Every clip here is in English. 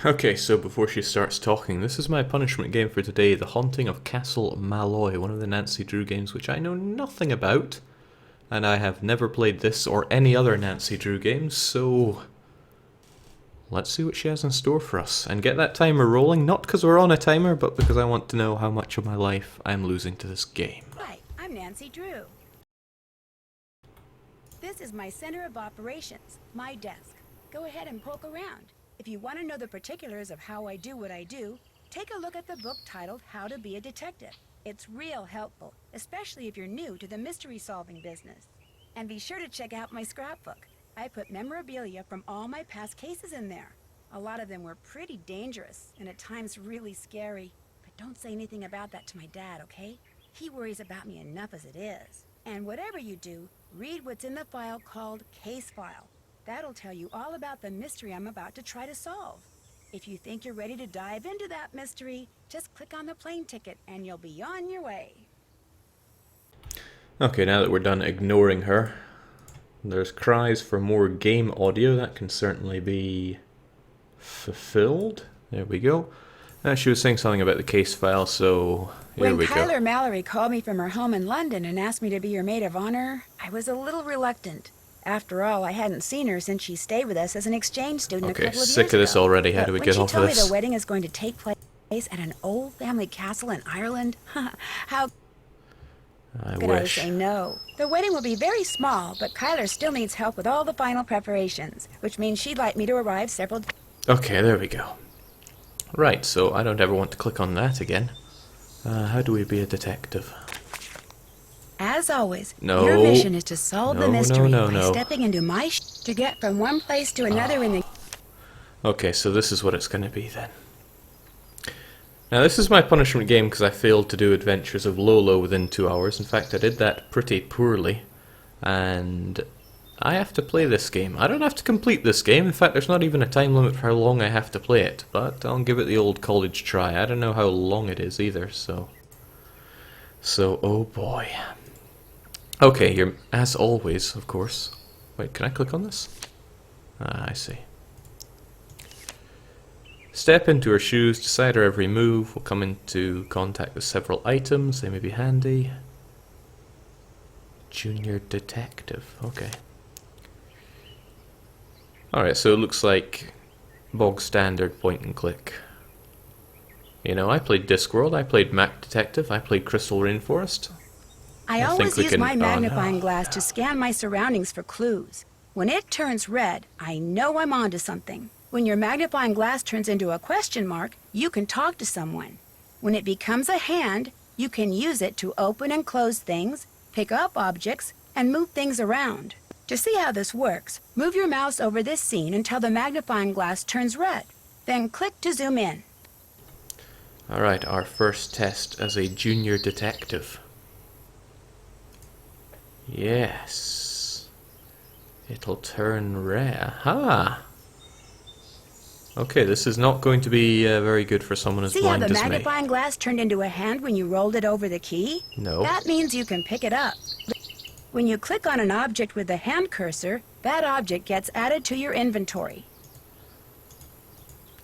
Okay, so before she starts talking, this is my punishment game for today, The Haunting of Castle Malloy, one of the Nancy Drew games which I know nothing about, and I have never played this or any other Nancy Drew games, so let's see what she has in store for us, and get that timer rolling, not because we're on a timer, but because I want to know how much of my life I'm losing to this game. Hi, I'm Nancy Drew. This is my center of operations, my desk. Go ahead and poke around. If you want to know the particulars of how I do what I do, take a look at the book titled How to Be a Detective. It's real helpful, especially if you're new to the mystery-solving business. And be sure to check out my scrapbook. I put memorabilia from all my past cases in there. A lot of them were pretty dangerous and at times really scary. But don't say anything about that to my dad, okay? He worries about me enough as it is. And whatever you do, read what's in the file called Case File. That'll tell you all about the mystery I'm about to try to solve. If you think you're ready to dive into that mystery, just click on the plane ticket and you'll be on your way. Okay, now that we're done ignoring her, there's cries for more game audio. That can certainly be fulfilled. There we go. She was saying something about the case file, so here we go. When Malloy called me from her home in London and asked me to be her maid of honor, I was a little reluctant. After all, I hadn't seen her since she stayed with us as an exchange student a couple of years ago. Okay, sick of this already. How do we get off of this? When she told me the wedding is going to take place at an old family castle in Ireland, how could I say no? The wedding will be very small, but Kyler still needs help with all the final preparations, which means she'd like me to arrive several... Okay, there we go. Right, so I don't ever want to click on that again. How do we be a detective? As always, your mission is to solve the mystery by stepping into my to get from one place to another in the... Okay, so this is what it's going to be then. Now this is my punishment game because I failed to do Adventures of Lolo within 2 hours. In fact, I did that pretty poorly. And I have to play this game. I don't have to complete this game. In fact, there's not even a time limit for how long I have to play it. But I'll give it the old college try. I don't know how long it is either, so... oh boy. Okay, you're, as always, of course. Wait, can I click on this? Ah, I see. Step into her shoes, decide her every move, will come into contact with several items, they may be handy. Junior detective, okay. Alright, so it looks like bog standard point and click. You know, I played Discworld, I played Mac Detective, I played Crystal Rainforest. I always use my magnifying glass to scan my surroundings for clues. When it turns red, I know I'm onto something. When your magnifying glass turns into a question mark, you can talk to someone. When it becomes a hand, you can use it to open and close things, pick up objects, and move things around. To see how this works, move your mouse over this scene until the magnifying glass turns red. Then click to zoom in. Alright, our first test as a junior detective. Yes. It'll turn red. Ha! Okay, this is not going to be very good for someone as blind as me. See how the magnifying glass turned into a hand when you rolled it over the key? No. That means you can pick it up. When you click on an object with the hand cursor, that object gets added to your inventory.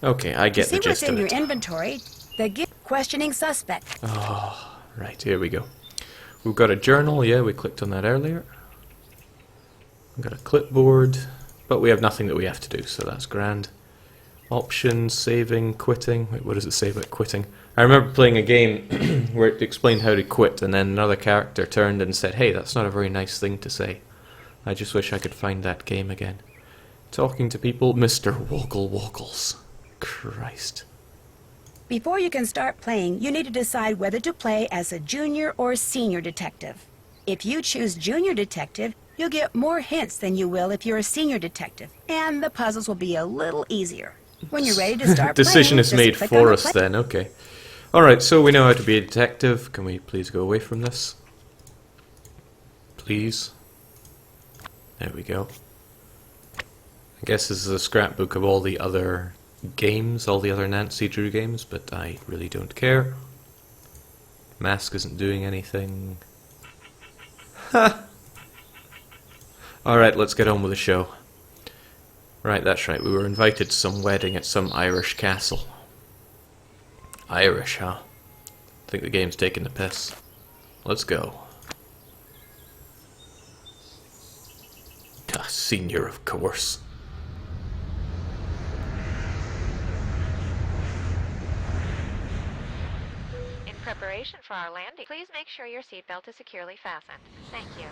Okay, I get the gist of it. See what's in your inventory? The questioning suspect. Oh, right, here we go. We've got a journal, yeah, we clicked on that earlier. We've got a clipboard, but we have nothing that we have to do, so that's grand. Options, saving, quitting. Wait, what does it say about quitting? I remember playing a game where it explained how to quit, and then another character turned and said, hey, that's not a very nice thing to say. I just wish I could find that game again. Talking to people, Mr. Woggle Woggles. Christ. Before you can start playing, you need to decide whether to play as a junior or senior detective. If you choose junior detective, you'll get more hints than you will if you're a senior detective, and the puzzles will be a little easier. When you're ready to start Decision playing, is made for us then, okay. Alright, so we know how to be a detective. Can we please go away from this? Please. There we go. I guess this is a scrapbook of all the other games, all the other Nancy Drew games, but I really don't care. Mask isn't doing anything. Ha! Alright, let's get on with the show. Right, that's right. We were invited to some wedding at some Irish castle. Irish, huh? I think the game's taking the piss. Let's go. Ah, senior, of course. In preparation for our landing, please make sure your seatbelt is securely fastened. Thank you.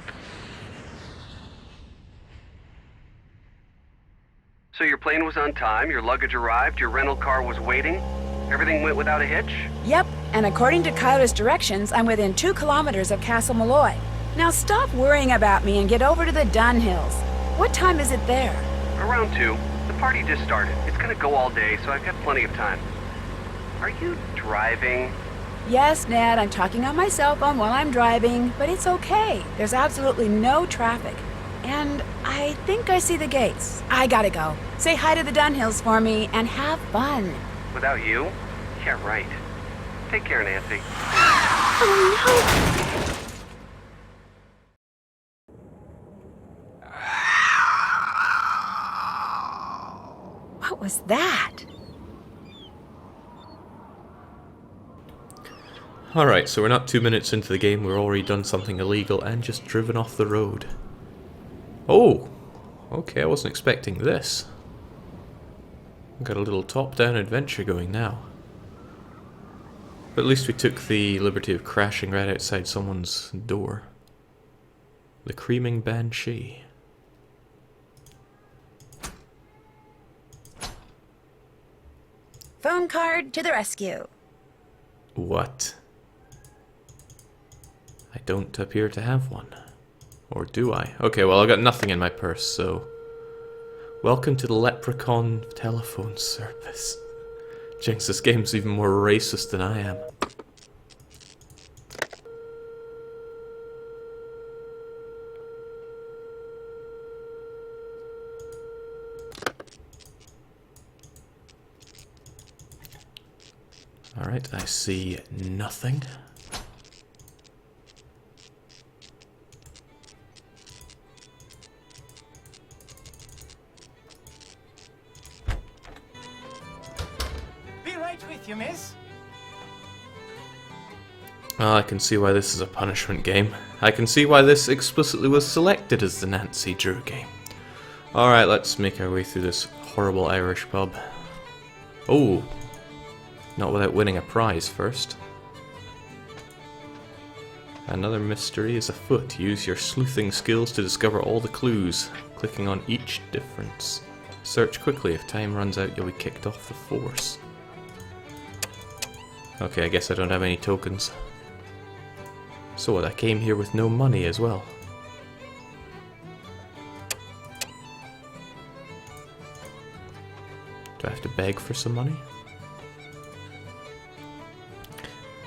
So your plane was on time, your luggage arrived, your rental car was waiting, everything went without a hitch? Yep, and according to Kyler's directions, I'm within 2 kilometers of Castle Malloy. Now stop worrying about me and get over to the Dun Hills. What time is it there? Around 2. The party just started. It's gonna go all day, so I've got plenty of time. Are you driving? Yes, Ned, I'm talking on my cell phone while I'm driving, but it's okay. There's absolutely no traffic. And I think I see the gates. I gotta go. Say hi to the Dun Hills for me and have fun. Without you? Yeah, right. Take care, Nancy. Oh no! What was that? Alright, so we're not 2 minutes into the game, we're already done something illegal and just driven off the road. Oh! Okay, I wasn't expecting this. We've got a little top-down adventure going now. But at least we took the liberty of crashing right outside someone's door. The Creaming Banshee. Phone card to the rescue. What? I don't appear to have one. Or do I? Okay, well, I've got nothing in my purse, so... Welcome to the Leprechaun Telephone Service. Jinx, this game's even more racist than I am. Alright, I see nothing. Be right with you, miss. Ah, I can see why this is a punishment game. I can see why this explicitly was selected as the Nancy Drew game. Alright, let's make our way through this horrible Irish pub. Oh! Not without winning a prize first. Another mystery is afoot. Use your sleuthing skills to discover all the clues, clicking on each difference. Search quickly. If time runs out, you'll be kicked off the force. Okay, I guess I don't have any tokens. So what, I came here with no money as well. Do I have to beg for some money?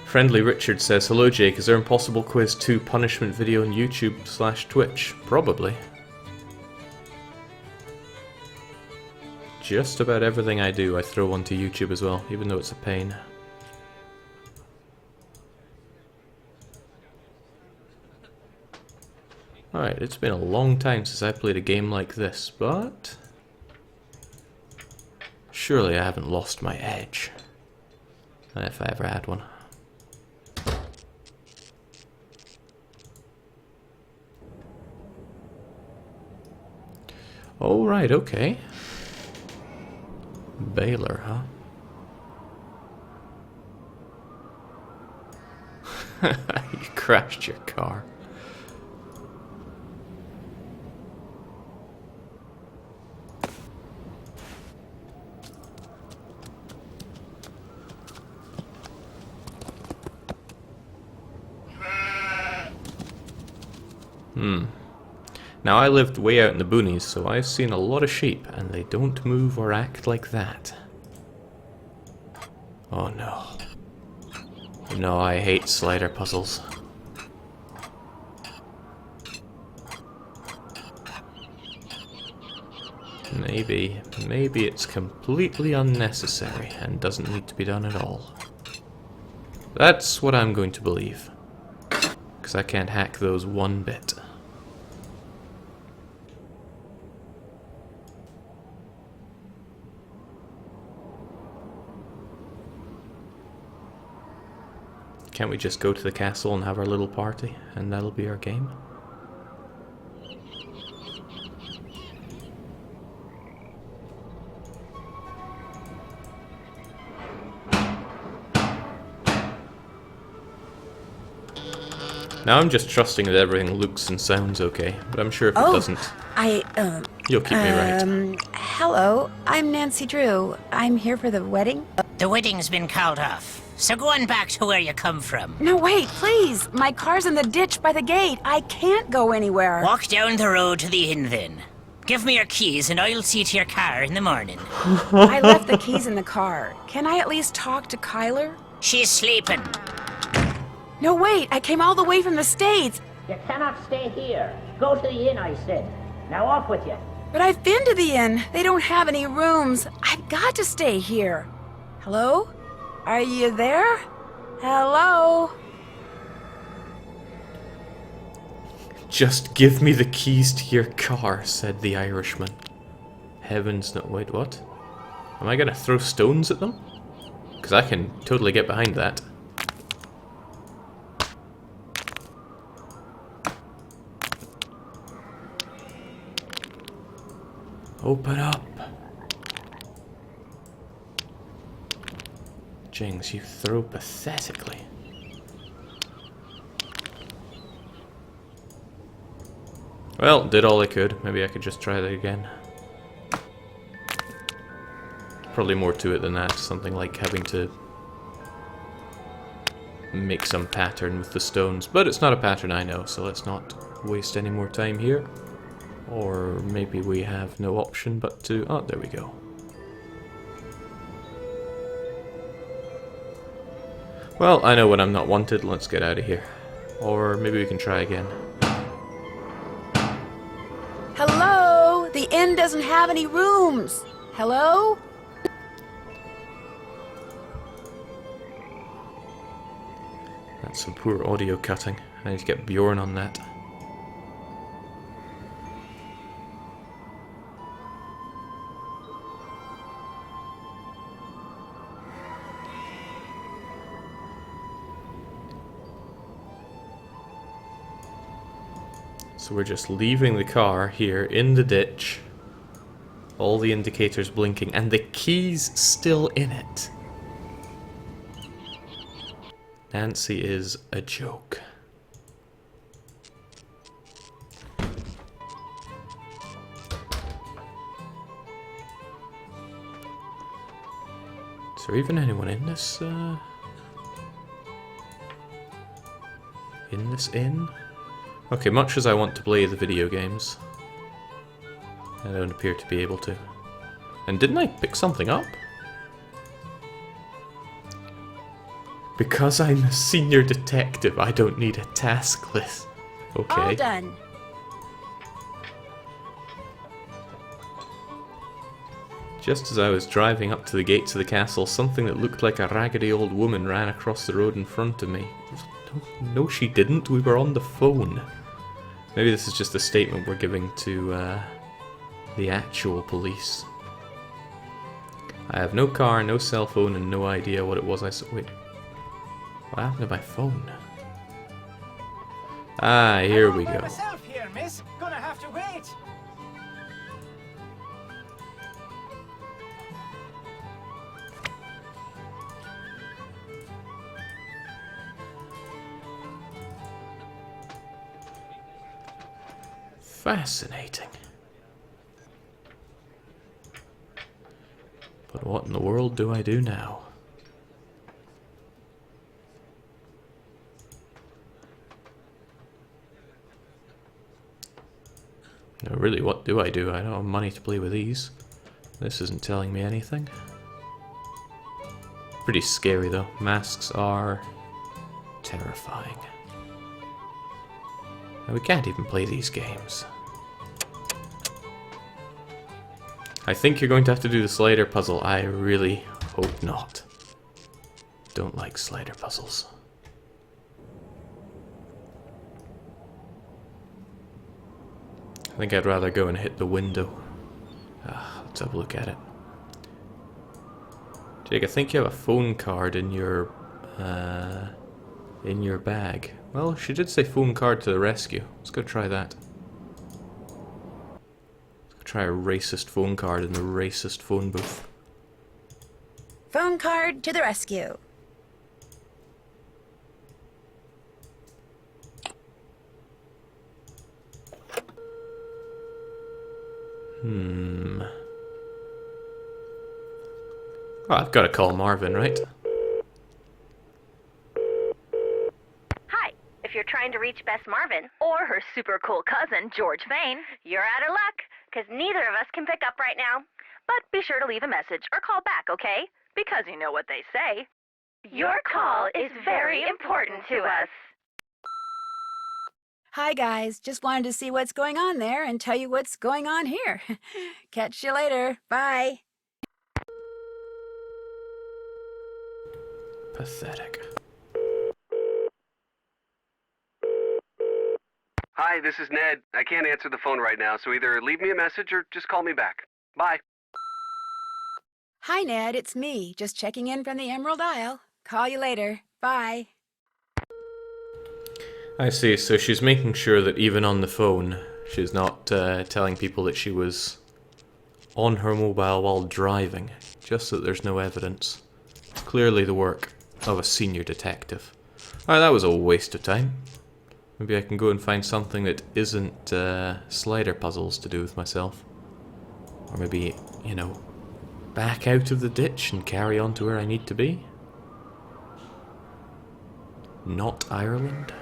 Friendly Richard says, hello Jake, is there Impossible Quiz 2 punishment video on YouTube/Twitch? Probably. Just about everything I do I throw onto YouTube as well, even though it's a pain. Alright, it's been a long time since I played a game like this, but... surely I haven't lost my edge. If I ever had one. Oh, right, okay. Baylor, huh? You crashed your car. Now I lived way out in the boonies, so I've seen a lot of sheep, and they don't move or act like that. Oh no. No, I hate slider puzzles. Maybe it's completely unnecessary and doesn't need to be done at all. That's what I'm going to believe. Because I can't hack those one bit. Can't we just go to the castle and have our little party, and that'll be our game? Now I'm just trusting that everything looks and sounds okay, but I'm sure if it doesn't, you'll keep me right. Hello, I'm Nancy Drew. I'm here for the wedding. The wedding's been called off, so go on back to where you come from. No, wait, please. My car's in the ditch by the gate. I can't go anywhere. Walk down the road to the inn then. Give me your keys and I'll see to your car in the morning. I left the keys in the car. Can I at least talk to Kyler? She's sleeping. No, wait, I came all the way from the States. You cannot stay here. Go to the inn, I said. Now off with you. But I've been to the inn. They don't have any rooms. I've got to stay here. Hello? Are you there? Hello? Just give me the keys to your car, said the Irishman. Heavens no— wait, what? Am I gonna throw stones at them? Because I can totally get behind that. Open up. Jings, you throw pathetically. Well, did all I could. Maybe I could just try that again. Probably more to it than that. Something like having to make some pattern with the stones. But it's not a pattern I know, so let's not waste any more time here. Or maybe we have no option but to— oh, there we go. Well, I know when I'm not wanted. Let's get out of here. Or maybe we can try again. Hello? The inn doesn't have any rooms. Hello? That's some poor audio cutting. I need to get Bjorn on that. So we're just leaving the car here in the ditch. All the indicators blinking, and the key's still in it. Nancy is a joke. Is there even anyone in this inn? Okay, much as I want to play the video games, I don't appear to be able to. And didn't I pick something up? Because I'm a senior detective, I don't need a task list. Okay. All done. Just as I was driving up to the gates of the castle, something that looked like a raggedy old woman ran across the road in front of me. No, she didn't. We were on the phone. Maybe this is just a statement we're giving to the actual police. I have no car, no cell phone, and no idea what it was I saw. Wait. What happened to my phone? Ah, here we go. Myself here, miss. Gonna have to wait. Fascinating. But what in the world do I do now? No, really, what do I do? I don't have money to play with these. This isn't telling me anything. Pretty scary though. Masks are terrifying. And we can't even play these games. I think you're going to have to do the slider puzzle. I really hope not. Don't like slider puzzles. I think I'd rather go and hit the window. Let's have a look at it. Jake, I think you have a phone card in your in your bag. Well, she did say phone card to the rescue. Let's go try that. Let's go try a racist phone card in the racist phone booth. Phone card to the rescue. Oh, I've got to call Marvin, right? Hi. If you're trying to reach Bess Marvin or her super cool cousin, George Vane, you're out of luck, because neither of us can pick up right now. But be sure to leave a message or call back, okay? Because you know what they say. Your call is very important to us. Hi guys, just wanted to see what's going on there and tell you what's going on here. Catch you later. Bye. Pathetic. Hi, this is Ned. I can't answer the phone right now, so either leave me a message or just call me back. Bye. Hi Ned, it's me. Just checking in from the Emerald Isle. Call you later. Bye. I see, so she's making sure that even on the phone, she's not telling people that she was on her mobile while driving, just so that there's no evidence. Clearly the work of a senior detective. Alright, that was a waste of time. Maybe I can go and find something that isn't slider puzzles to do with myself. Or maybe, you know, back out of the ditch and carry on to where I need to be. Not Ireland.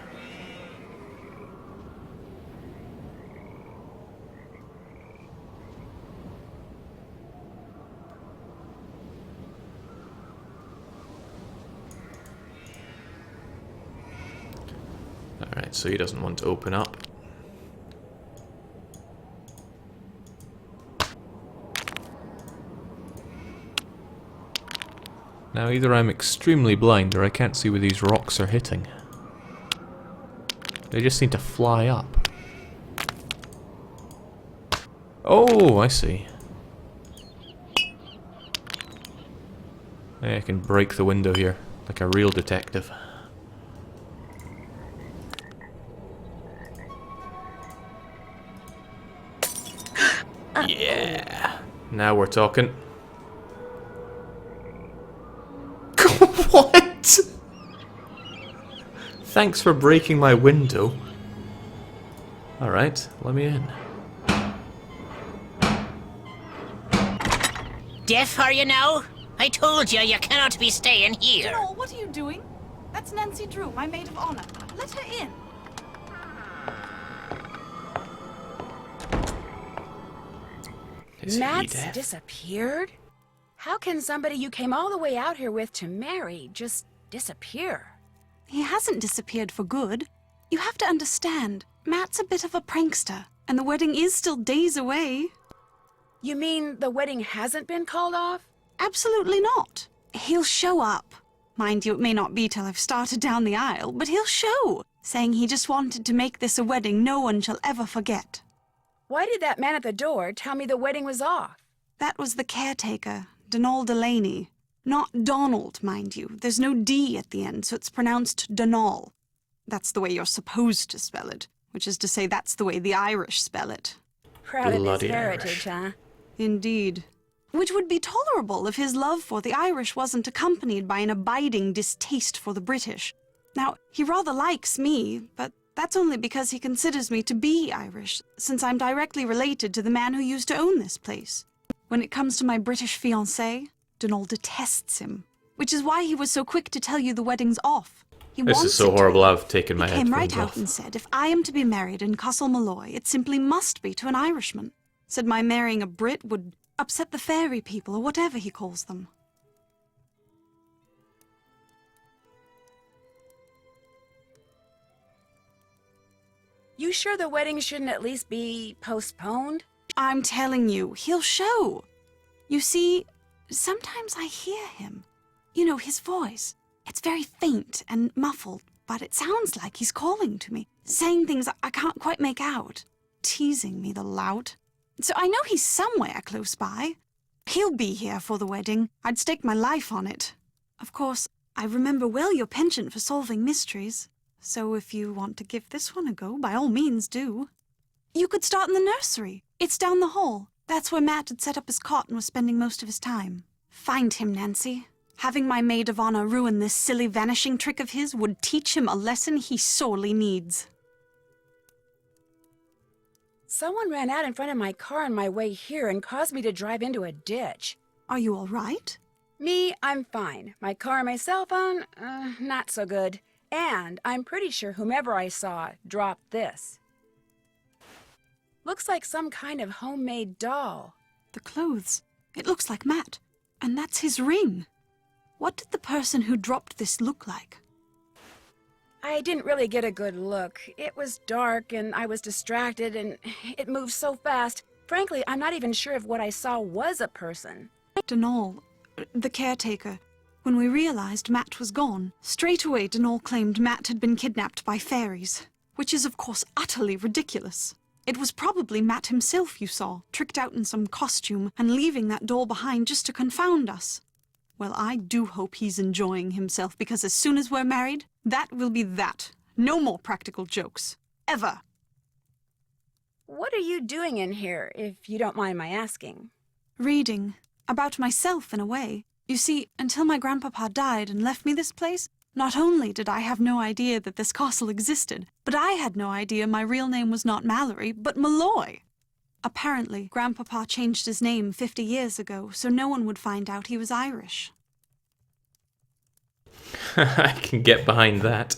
Alright, so he doesn't want to open up. Now either I'm extremely blind or I can't see where these rocks are hitting. They just seem to fly up. Oh, I see. I can break the window here, like a real detective. Yeah. Now we're talking. What? Thanks for breaking my window. Alright, let me in. Deaf are you now? I told you you cannot be staying here. Joel, what are you doing? That's Nancy Drew, my maid of honor. Let her in. Is he Matt's deaf? disappeared? How can somebody you came all the way out here with to marry just disappear? He hasn't disappeared for good. You have to understand, Matt's a bit of a prankster, and the wedding is still days away. You mean the wedding hasn't been called off? Absolutely not. He'll show up. Mind you, it may not be till I've started down the aisle, but he'll show, saying he just wanted to make this a wedding no one shall ever forget. Why did that man at the door tell me the wedding was off? That was the caretaker, Donald Delaney. Not Donald, mind you. There's no D at the end, so it's pronounced Donal. That's the way you're supposed to spell it, which is to say that's the way the Irish spell it. Proud of his Bloody heritage, Irish. huh? Indeed. Which would be tolerable if his love for the Irish wasn't accompanied by an abiding distaste for the British. Now, he rather likes me, but that's only because he considers me to be Irish, since I'm directly related to the man who used to own this place. When it comes to my British fiancé, Donald detests him, which is why he was so quick to tell you the wedding's off. He This wants is so it to horrible, be. I've taken my He came right headphones out off. and said, if I am to be married in Castle Malloy, it simply must be to an Irishman. Said my marrying a Brit would upset the fairy people, or whatever he calls them. You sure the wedding shouldn't at least be postponed? I'm telling you, he'll show. You see, sometimes I hear him. You know, his voice. It's very faint and muffled, but it sounds like he's calling to me, saying things I can't quite make out. Teasing me, the lout. So I know he's somewhere close by. He'll be here for the wedding. I'd stake my life on it. Of course, I remember well your penchant for solving mysteries, so if you want to give this one a go, by all means do. You could start in the nursery. It's down the hall. That's where Matt had set up his cot and was spending most of his time. Find him, Nancy. Having my maid of honor ruin this silly vanishing trick of his would teach him a lesson he sorely needs. Someone ran out in front of my car on my way here and caused me to drive into a ditch. Are you all right? Me, I'm fine. My car and my cell phone, not so good. And I'm pretty sure whomever I saw dropped this. Looks like some kind of homemade doll. The clothes. It looks like Matt. And that's his ring. What did the person who dropped this look like? I didn't really get a good look. It was dark and I was distracted and it moved so fast. Frankly, I'm not even sure if what I saw was a person. Denal, the caretaker. When we realized Matt was gone, straight away Denal claimed Matt had been kidnapped by fairies, which is of course utterly ridiculous. It was probably Matt himself you saw, tricked out in some costume and leaving that doll behind just to confound us. Well, I do hope he's enjoying himself, because as soon as we're married, that will be that. No more practical jokes. Ever. What are you doing in here, if you don't mind my asking? Reading. About myself, in a way. You see, until my grandpapa died and left me this place, not only did I have no idea that this castle existed, but I had no idea my real name was not Mallory, but Malloy. Apparently, Grandpapa changed his name 50 years ago, so no one would find out he was Irish. I can get behind that.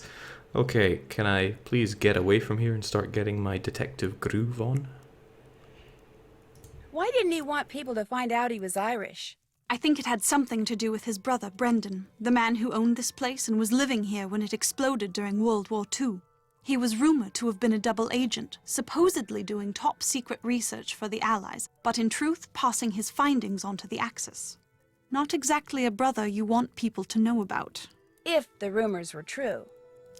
Okay, can I please get away from here and start getting my detective groove on? Why didn't he want people to find out he was Irish? I think it had something to do with his brother, Brendan, the man who owned this place and was living here when it exploded during World War II. He was rumored to have been a double agent, supposedly doing top-secret research for the Allies, but in truth passing his findings on to the Axis. Not exactly a brother you want people to know about. If the rumors were true.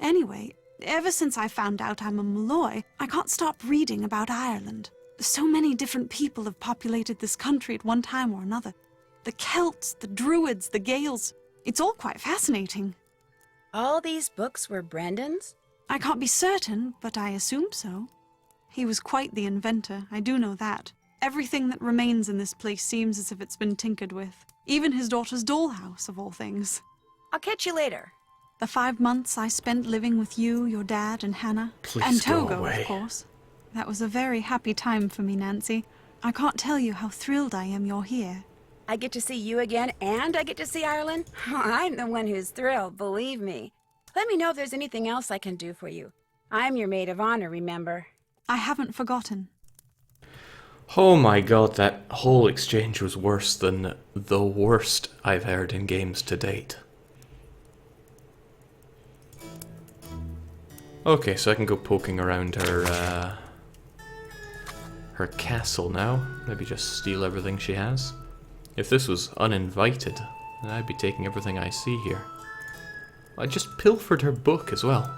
Anyway, ever since I found out I'm a Malloy, I can't stop reading about Ireland. So many different people have populated this country at one time or another. The Celts, the Druids, the Gaels. It's all quite fascinating. All these books were Brendan's? I can't be certain, but I assume so. He was quite the inventor, I do know that. Everything that remains in this place seems as if it's been tinkered with. Even his daughter's dollhouse, of all things. I'll catch you later. The 5 months I spent living with you, your dad, and Hannah. Please and go Togo, away. of course. That was a very happy time for me, Nancy. I can't tell you how thrilled I am you're here. I get to see you again, and I get to see Ireland? I'm the one who's thrilled, believe me. Let me know if there's anything else I can do for you. I'm your maid of honor, remember? I haven't forgotten. Oh my god, that whole exchange was worse than the worst I've heard in games to date. Okay, so I can go poking around her castle now. Maybe just steal everything she has. If this was uninvited, then I'd be taking everything I see here. I just pilfered her book as well.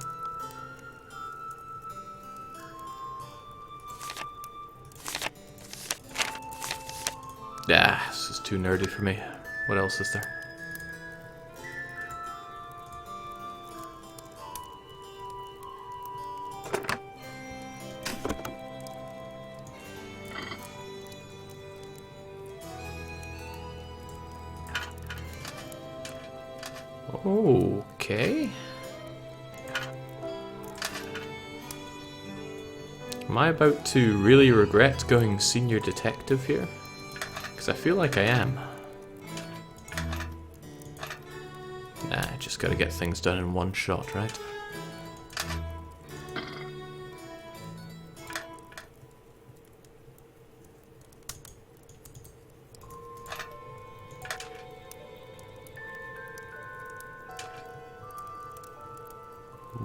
Ah, this is too nerdy for me. What else is there? Okay. Am I about to really regret going senior detective here? Because I feel like I am. Nah, just gotta get things done in one shot, right?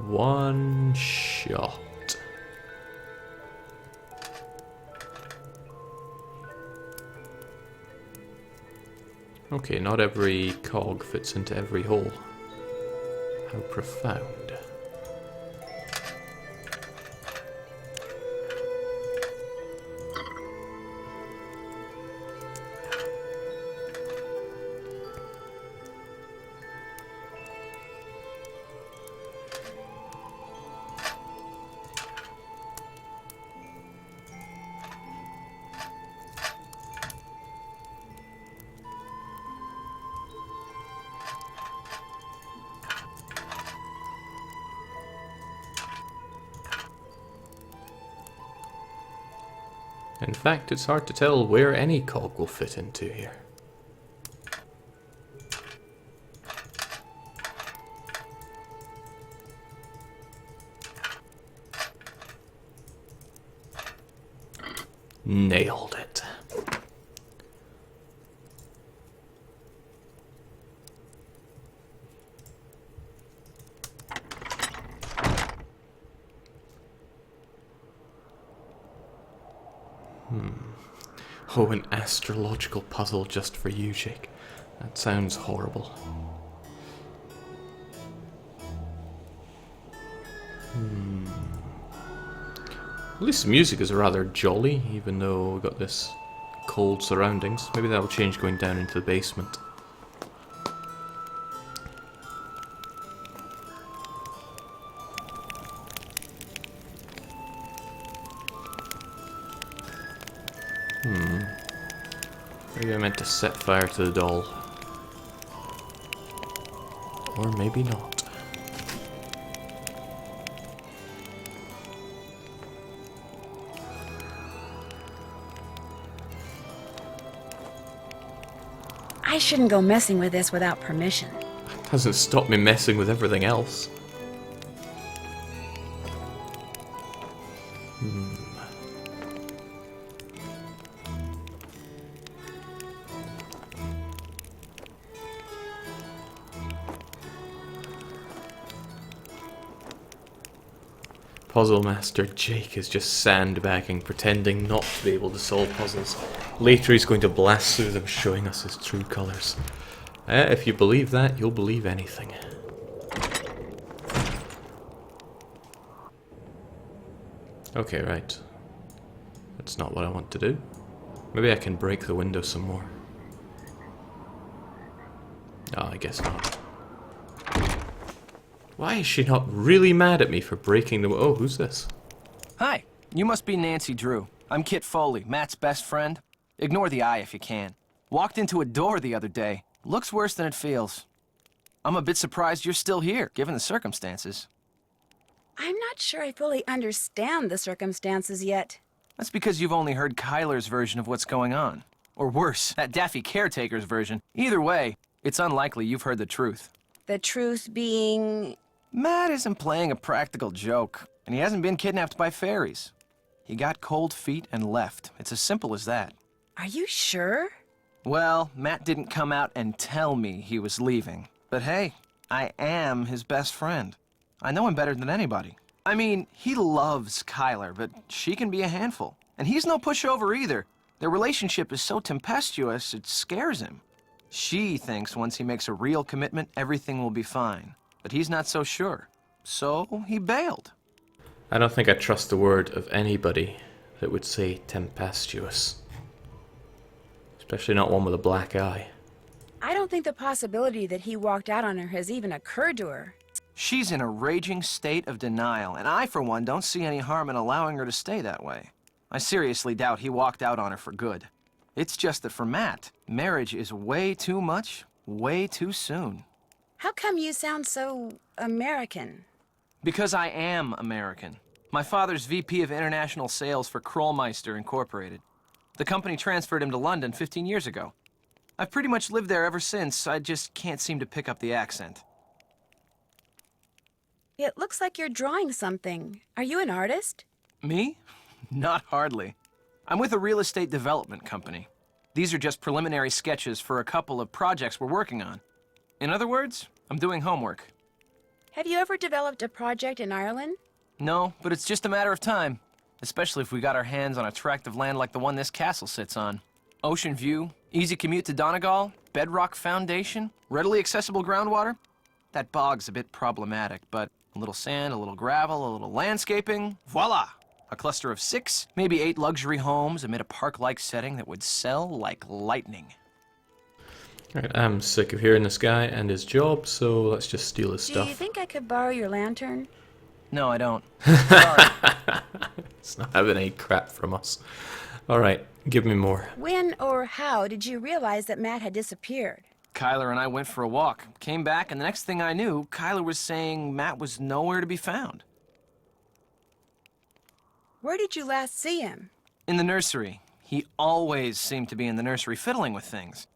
One shot. Okay, not every cog fits into every hole. How profound. In fact, it's hard to tell where any cog will fit into here. Nailed it. Oh, an astrological puzzle just for you, Jake. That sounds horrible. At least the music is rather jolly, even though we've got this cold surroundings. Maybe that'll change going down into the basement. Maybe I meant to set fire to the doll. Or maybe not. I shouldn't go messing with this without permission. Doesn't stop me messing with everything else. Puzzle Master Jake is just sandbagging, pretending not to be able to solve puzzles. Later he's going to blast through them, showing us his true colours. If you believe that, you'll believe anything. Okay, right. That's not what I want to do. Maybe I can break the window some more. Oh, I guess not. Why is she not really mad at me for breaking the... Oh, who's this? Hi, you must be Nancy Drew. I'm Kit Foley, Matt's best friend. Ignore the eye if you can. Walked into a door the other day. Looks worse than it feels. I'm a bit surprised you're still here, given the circumstances. I'm not sure I fully understand the circumstances yet. That's because you've only heard Kyler's version of what's going on. Or worse, that daffy caretaker's version. Either way, it's unlikely you've heard the truth. The truth being... Matt isn't playing a practical joke, and he hasn't been kidnapped by fairies. He got cold feet and left. It's as simple as that. Are you sure? Well, Matt didn't come out and tell me he was leaving. But hey, I am his best friend. I know him better than anybody. I mean, he loves Kyler, but she can be a handful. And he's no pushover either. Their relationship is so tempestuous, it scares him. She thinks once he makes a real commitment, everything will be fine. But he's not so sure. So he bailed. I don't think I trust the word of anybody that would say tempestuous. Especially not one with a black eye. I don't think the possibility that he walked out on her has even occurred to her. She's in a raging state of denial, and I, for one, don't see any harm in allowing her to stay that way. I seriously doubt he walked out on her for good. It's just that for Matt, marriage is way too much, way too soon. How come you sound so American? Because I am American. My father's VP of International Sales for Krollmeister Incorporated. The company transferred him to London 15 years ago. I've pretty much lived there ever since. I just can't seem to pick up the accent. It looks like you're drawing something. Are you an artist? Me? Not hardly. I'm with a real estate development company. These are just preliminary sketches for a couple of projects we're working on. In other words, I'm doing homework. Have you ever developed a project in Ireland? No, but it's just a matter of time. Especially if we got our hands on a tract of land like the one this castle sits on. Ocean view, easy commute to Donegal, bedrock foundation, readily accessible groundwater. That bog's a bit problematic, but a little sand, a little gravel, a little landscaping, voila! A cluster of 6, maybe 8 luxury homes amid a park-like setting that would sell like lightning. Right, I'm sick of hearing this guy and his job, so let's just steal his Do stuff. you think I could borrow your lantern? No, I don't. Sorry. It's not having any crap from us. Alright, give me more. When or how did you realize that Matt had disappeared? Kyler and I went for a walk, came back, and the next thing I knew, Kyler was saying Matt was nowhere to be found. Where did you last see him? In the nursery. He always seemed to be in the nursery fiddling with things.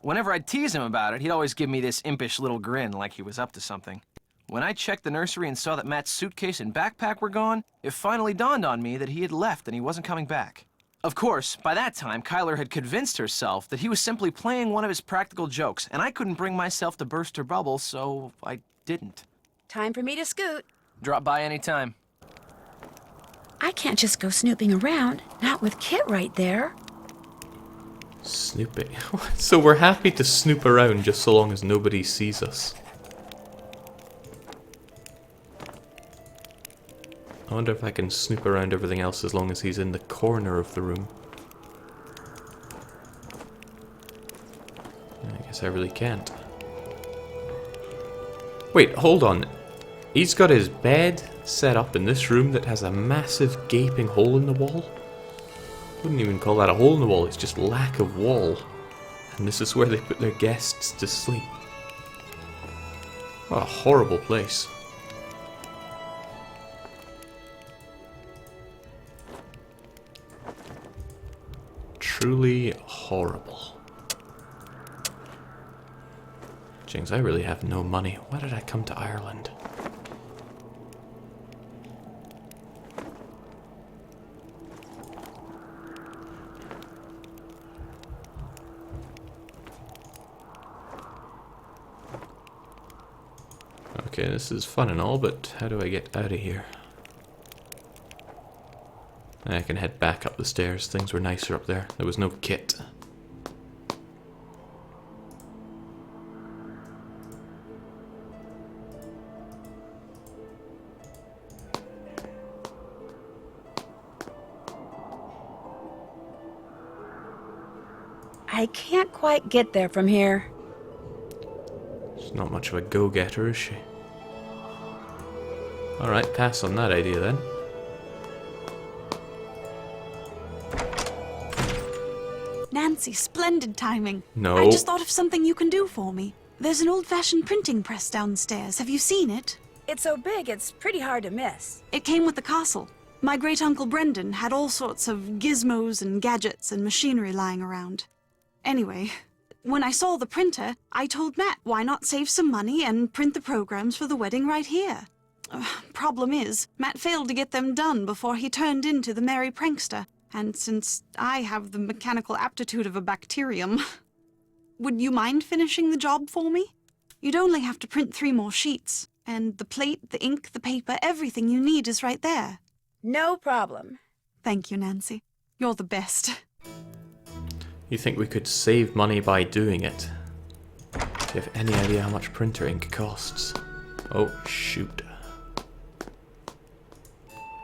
Whenever I'd tease him about it, he'd always give me this impish little grin like he was up to something. When I checked the nursery and saw that Matt's suitcase and backpack were gone, it finally dawned on me that he had left and he wasn't coming back. Of course, by that time, Kyler had convinced herself that he was simply playing one of his practical jokes, and I couldn't bring myself to burst her bubble, so I didn't. Time for me to scoot. Drop by any time. I can't just go snooping around, not with Kit right there. Snooping. So we're happy to snoop around just so long as nobody sees us. I wonder if I can snoop around everything else as long as he's in the corner of the room. I guess I really can't. Wait, hold on. He's got his bed set up in this room that has a massive gaping hole in the wall? Wouldn't even call that a hole in the wall, it's just lack of wall. And this is where they put their guests to sleep. What a horrible place. Truly horrible. James, I really have no money. Why did I come to Ireland? Okay, this is fun and all, but how do I get out of here? I can head back up the stairs. Things were nicer up there. There was no Kit. I can't quite get there from here. She's not much of a go-getter, is she? Alright, pass on that idea then. Nancy, splendid timing. No. I just thought of something you can do for me. There's an old-fashioned printing press downstairs. Have you seen it? It's so big, it's pretty hard to miss. It came with the castle. My great-uncle Brendan had all sorts of gizmos and gadgets and machinery lying around. Anyway, when I saw the printer, I told Matt why not save some money and print the programs for the wedding right here. Problem is, Matt failed to get them done before he turned into the merry prankster. And since I have the mechanical aptitude of a bacterium, would you mind finishing the job for me? You'd only have to print 3 more sheets, and the plate, the ink, the paper, everything you need is right there. No problem. Thank you, Nancy. You're the best. You think we could save money by doing it? Do you have any idea how much printer ink costs? Oh, shoot.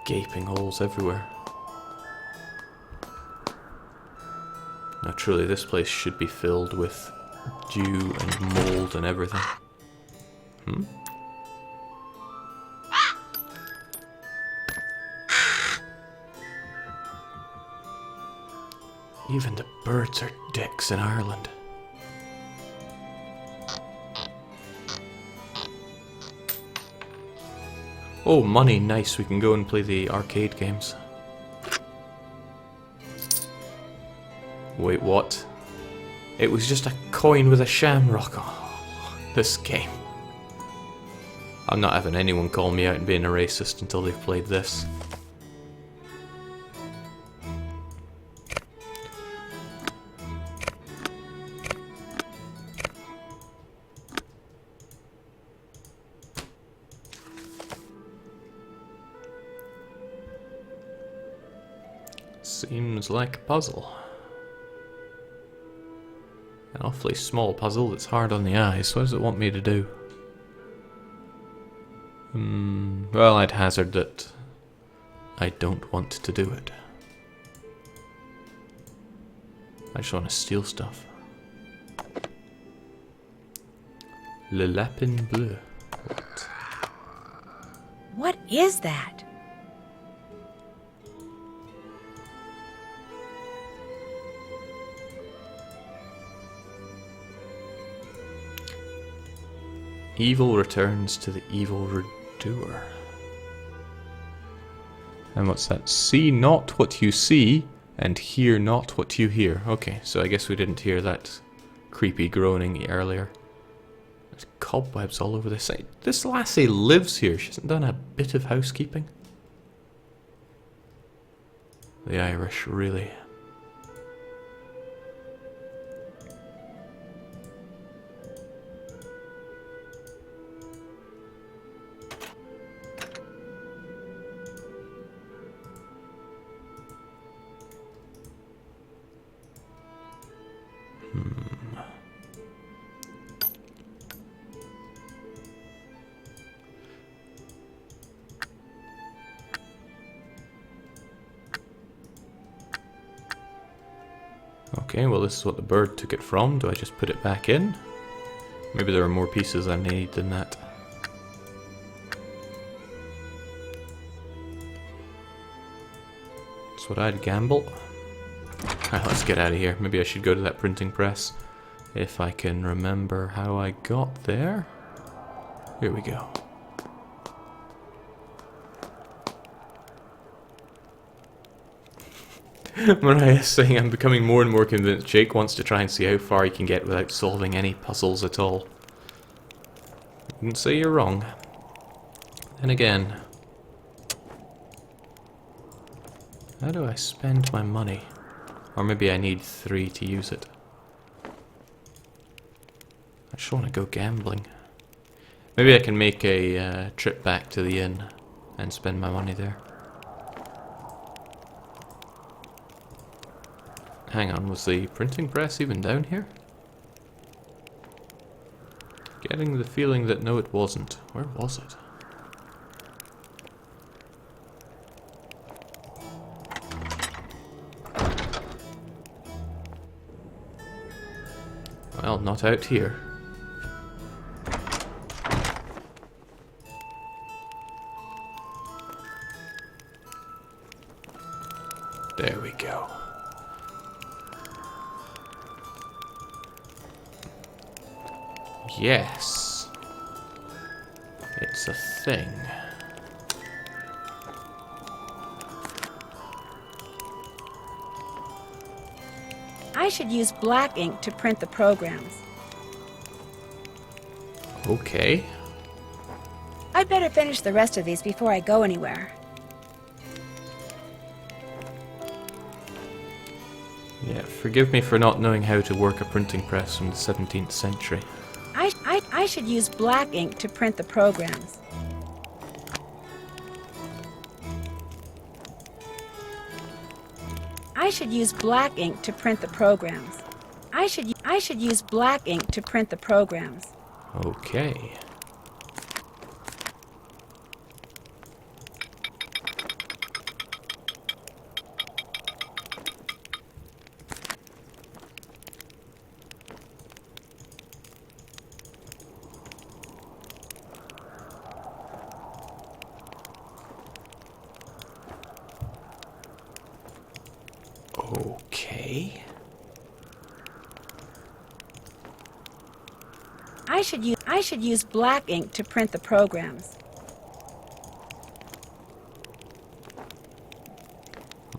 Gaping holes everywhere. Now truly, this place should be filled with dew and mold and everything. Hmm? Even the birds are dicks in Ireland. Oh, money, nice. We can go and play the arcade games. Wait, what? It was just a coin with a shamrock. Oh, this game. I'm not having anyone call me out and being a racist until they've played this. Seems like a puzzle. An awfully small puzzle that's hard on the eyes. What does it want me to do? Well, I'd hazard that I don't want to do it. I just want to steal stuff. Le Lapin Bleu. What? What is that? Evil returns to the evil doer. And what's that? See not what you see, And hear not what you hear. Okay, so I guess we didn't hear that creepy groaning earlier. There's cobwebs all over this site. This lassie lives here. She hasn't done a bit of housekeeping. The Irish, really. Okay, well this is what the bird took it from. Do I just put it back in? Maybe there are more pieces I need than that. That's what I'd gamble. Alright, let's get out of here. Maybe I should go to that printing press. If I can remember how I got there. Here we go. Mariah's saying I'm becoming more and more convinced Jake wants to try and see how far he can get without solving any puzzles at all. Wouldn't say you're wrong. And again, how do I spend my money? Or maybe I need 3 to use it. I just want to go gambling. Maybe I can make a trip back to the inn and spend my money there. Hang on, was the printing press even down here? Getting the feeling that no, it wasn't. Where was it? Well, not out here. There we go. Yes. It's a thing. I should use black ink to print the programs. Okay. I'd better finish the rest of these before I go anywhere. Yeah, forgive me for not knowing how to work a printing press from the 17th century. I should use black ink to print the programs. I should use black ink to print the programs. I should use black ink to print the programs. Okay. Okay. I should use black ink to print the programs.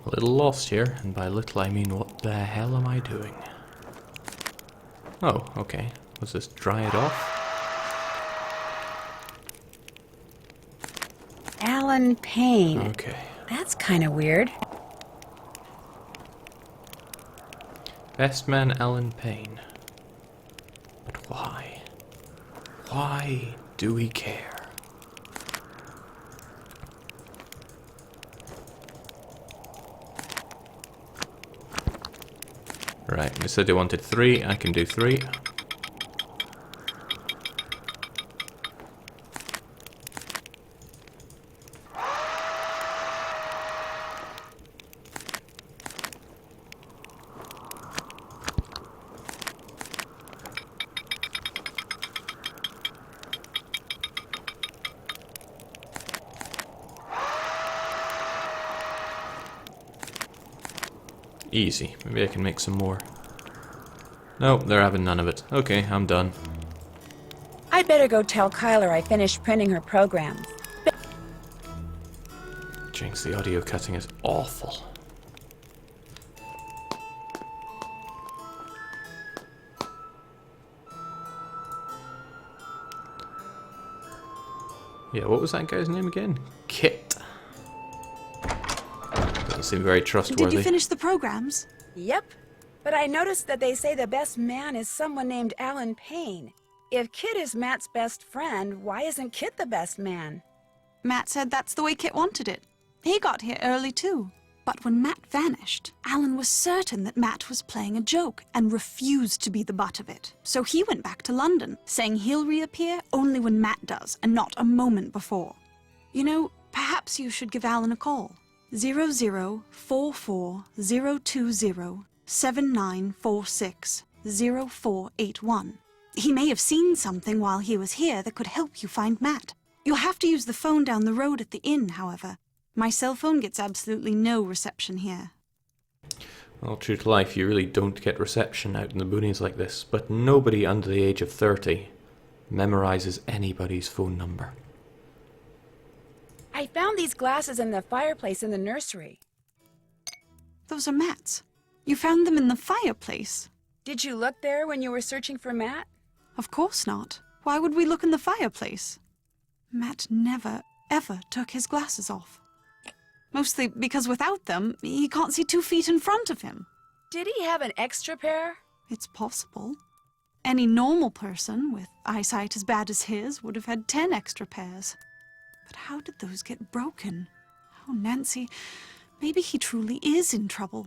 A little lost here, and by little I mean what the hell am I doing? Oh, okay. Was this dry it off? Alan Payne. Okay. That's kind of weird. Best man Alan Payne. But why? Why do we care? Right, they said they wanted 3, I can do 3. Easy. Maybe I can make some more. Nope, they're having none of it. Okay, I'm done. I'd better go tell Kyler I finished printing her programs. Jinx, the audio cutting is awful. Yeah, what was that guy's name again? Kit. Doesn't seem very trustworthy. Did you finish the programs? Yep. But I noticed that they say the best man is someone named Alan Payne. If Kit is Matt's best friend, why isn't Kit the best man? Matt said that's the way Kit wanted it. He got here early too. But when Matt vanished, Alan was certain that Matt was playing a joke and refused to be the butt of it. So he went back to London, saying he'll reappear only when Matt does and not a moment before. You know, perhaps you should give Alan a call. 0044-020-7946-0481. He may have seen something while he was here that could help you find Matt. You'll have to use the phone down the road at the inn, however. My cell phone gets absolutely no reception here. Well, true to life, you really don't get reception out in the boonies like this, but nobody under the age of 30 memorizes anybody's phone number. I found these glasses in the fireplace in the nursery. Those are Matt's. You found them in the fireplace? Did you look there when you were searching for Matt? Of course not. Why would we look in the fireplace? Matt never, ever took his glasses off. Mostly because without them, he can't see 2 feet in front of him. Did he have an extra pair? It's possible. Any normal person with eyesight as bad as his would have had 10 extra pairs. But how did those get broken? Oh, Nancy, maybe he truly is in trouble.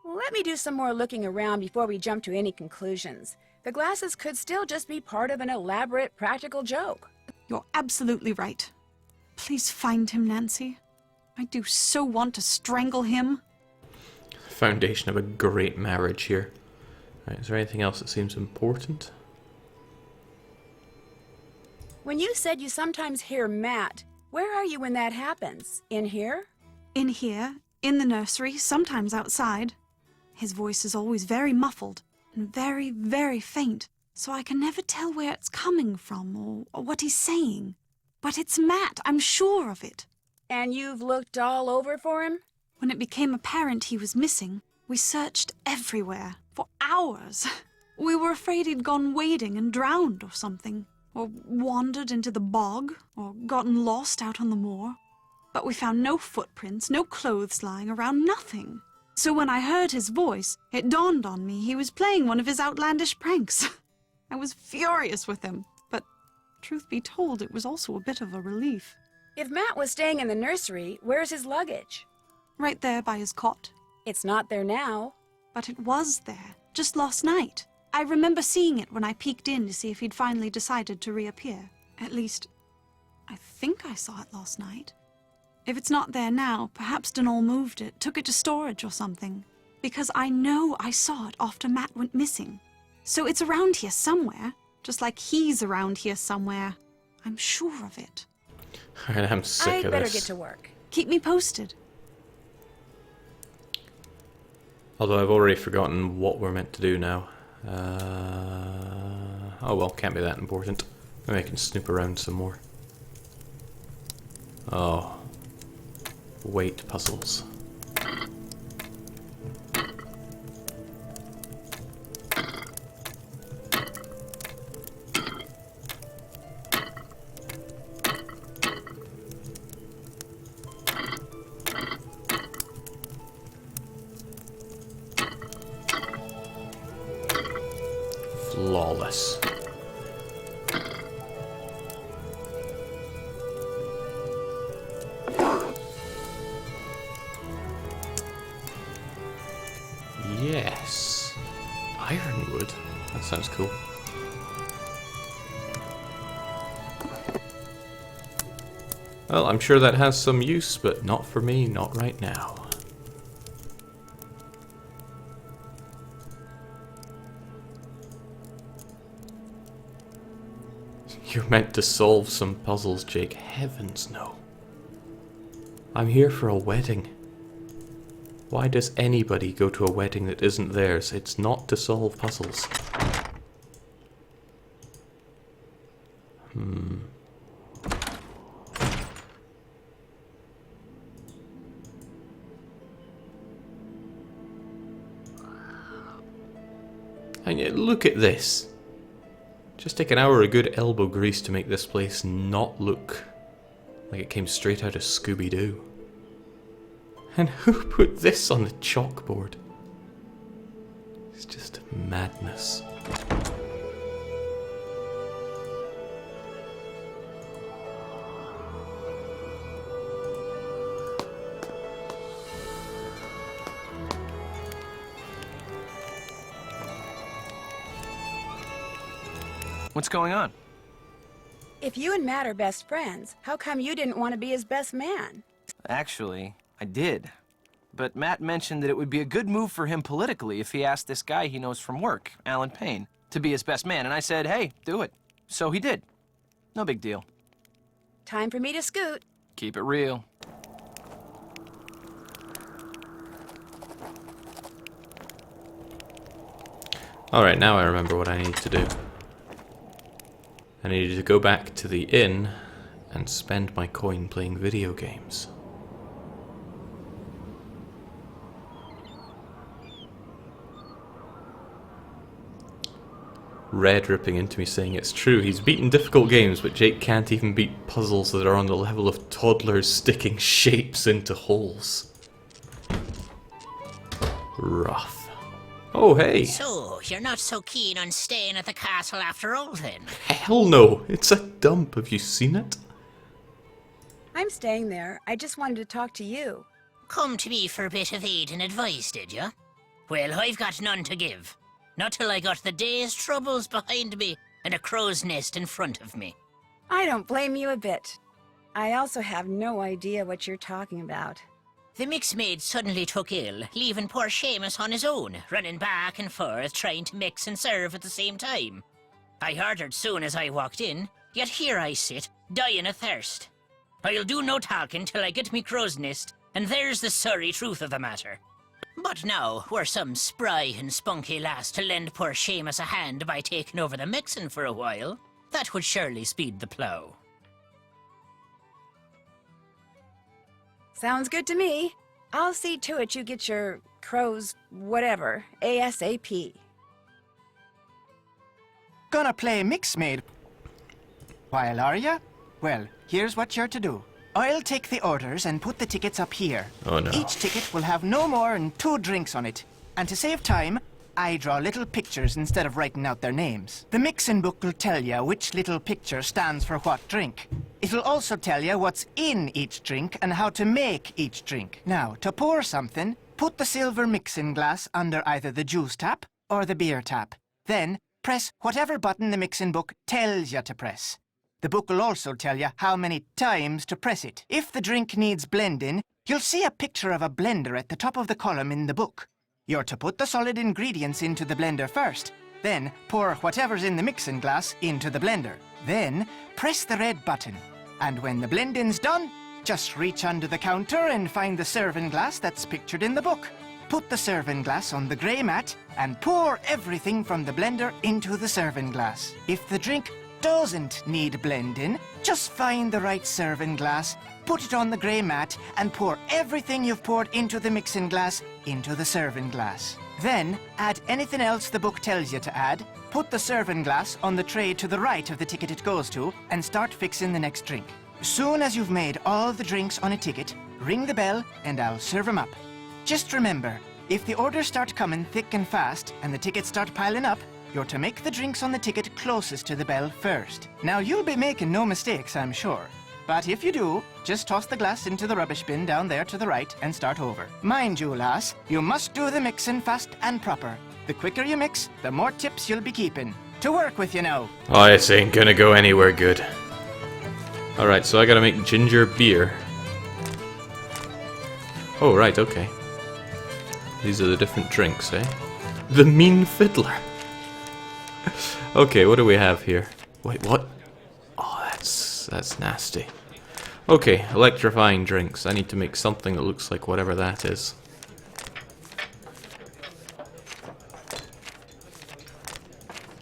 Let me do some more looking around before we jump to any conclusions. The glasses could still just be part of an elaborate practical joke. You're absolutely right. Please find him, Nancy. I do so want to strangle him. Foundation of a great marriage here. Right, is there anything else that seems important? When you said you sometimes hear Matt, where are you when that happens? In here? In here, in the nursery, sometimes outside. His voice is always very muffled and very, very faint, so I can never tell where it's coming from or what he's saying. But it's Matt, I'm sure of it. And you've looked all over for him? When it became apparent he was missing, we searched everywhere, for hours. We were afraid he'd gone wading and drowned or something, or wandered into the bog, or gotten lost out on the moor. But we found no footprints, no clothes lying around, nothing. So when I heard his voice, it dawned on me he was playing one of his outlandish pranks. I was furious with him, but truth be told, it was also a bit of a relief. If Matt was staying in the nursery, where's his luggage? Right there by his cot. It's not there now. But it was there, just last night. I remember seeing it when I peeked in to see if he'd finally decided to reappear. At least, I think I saw it last night. If it's not there now, perhaps Denol moved it, took it to storage or something. Because I know I saw it after Matt went missing. So it's around here somewhere, just like he's around here somewhere. I'm sure of it. Alright, I'm sick of I'd better this. get to work. Keep me posted. Although I've already forgotten what we're meant to do now. Oh well, can't be that important. Maybe I can snoop around some more. Oh. Weight puzzles. Flawless. Yes. Ironwood. That sounds cool. Well, I'm sure that has some use, but not for me, not right now. You're meant to solve some puzzles, Jake. Heavens no. I'm here for a wedding. Why does anybody go to a wedding that isn't theirs? It's not to solve puzzles. And yet, look at this. Just take an hour of good elbow grease to make this place not look Like it came straight out of Scooby-Doo. And who put this on the chalkboard? It's just madness. What's going on? If you and Matt are best friends, how come you didn't want to be his best man? Actually, I did. But Matt mentioned that it would be a good move for him politically if he asked this guy he knows from work, Alan Payne, to be his best man. And I said, hey, do it. So he did. No big deal. Time for me to scoot. Keep it real. Alright, now I remember what I need to do. I needed to go back to the inn and spend my coin playing video games. Red ripping into me saying it's true, he's beaten difficult games, but Jake can't even beat puzzles that are on the level of toddlers sticking shapes into holes. Rough. Oh, hey! So, you're not so keen on staying at the castle after all, then? Hell no! It's a dump. Have you seen it? I'm staying there. I just wanted to talk to you. Come to me for a bit of aid and advice, did you? Well, I've got none to give. Not till I got the day's troubles behind me and a crow's nest in front of me. I don't blame you a bit. I also have no idea what you're talking about. The mix maid suddenly took ill, leaving poor Seamus on his own, running back and forth, trying to mix and serve at the same time. I ordered soon as I walked in, yet here I sit, dying of thirst. I'll do no talking till I get me crow's nest, and there's the sorry truth of the matter. But now, were some spry and spunky lass to lend poor Seamus a hand by taking over the mixing for a while, that would surely speed the plough. Sounds good to me. I'll see to it you get your crows whatever, ASAP. Gonna play mix maid while, are ya? Well, here's what you're to do. I'll take the orders and put the tickets up here. Oh no. Each ticket will have no more than 2 drinks on it. And to save time, I draw little pictures instead of writing out their names. The mixin' book will tell you which little picture stands for what drink. It'll also tell you what's in each drink and how to make each drink. Now, to pour something, put the silver mixing glass under either the juice tap or the beer tap. Then, press whatever button the mixing book tells you to press. The book will also tell you how many times to press it. If the drink needs blending, you'll see a picture of a blender at the top of the column in the book. You're to put the solid ingredients into the blender first, then pour whatever's in the mixing glass into the blender. Then, press the red button. And when the blending's done, just reach under the counter and find the serving glass that's pictured in the book. Put the serving glass on the grey mat and pour everything from the blender into the serving glass. If the drink doesn't need blending, just find the right serving glass, put it on the grey mat, and pour everything you've poured into the mixing glass into the serving glass. Then, add anything else the book tells you to add, put the serving glass on the tray to the right of the ticket it goes to, and start fixing the next drink. Soon as you've made all the drinks on a ticket, ring the bell and I'll serve 'em up. Just remember, if the orders start coming thick and fast and the tickets start piling up, you're to make the drinks on the ticket closest to the bell first. Now, you'll be making no mistakes, I'm sure. But if you do, just toss the glass into the rubbish bin down there to the right and start over. Mind you, lass, you must do the mixing fast and proper. The quicker you mix, the more tips you'll be keeping. To work with you now. Oh, this ain't gonna go anywhere good. Alright, so I gotta make ginger beer. Oh, right, okay. These are the different drinks, eh? The Mean Fiddler. Okay, what do we have here? Wait, what? Oh, that's nasty. Okay, electrifying drinks. I need to make something that looks like whatever that is.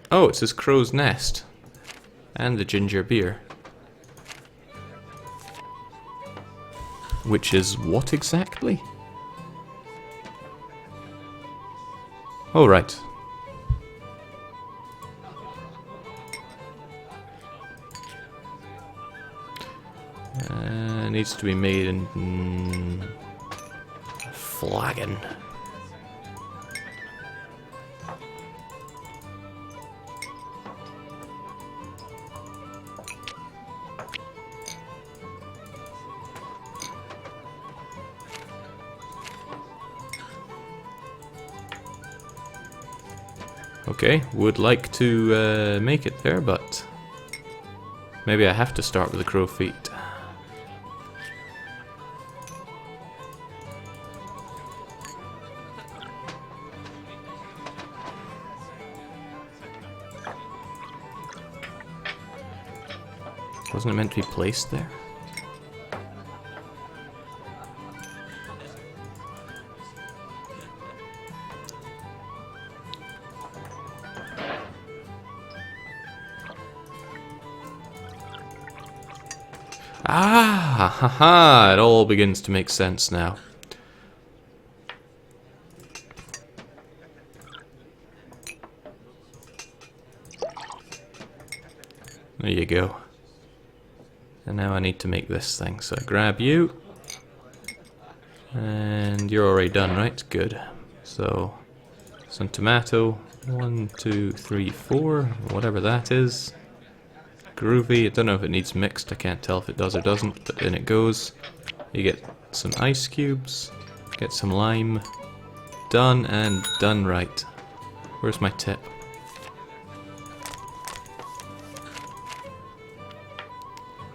Oh, it says Crow's Nest. And the ginger beer. Which is what exactly? Oh, right. needs to be made in a flagon. Okay, would like to make it there, but maybe I have to start with the crow feet. Wasn't it meant to be placed there? Ah, haha, it all begins to make sense now. There you go. And now I need to make this thing, so I grab you. And you're already done, right? Good. So, some tomato. 1, 2, 3, 4, whatever that is. Groovy. I don't know if it needs mixed, I can't tell if it does or doesn't, but in it goes. You get some ice cubes, get some lime. Done and done right. Where's my tip?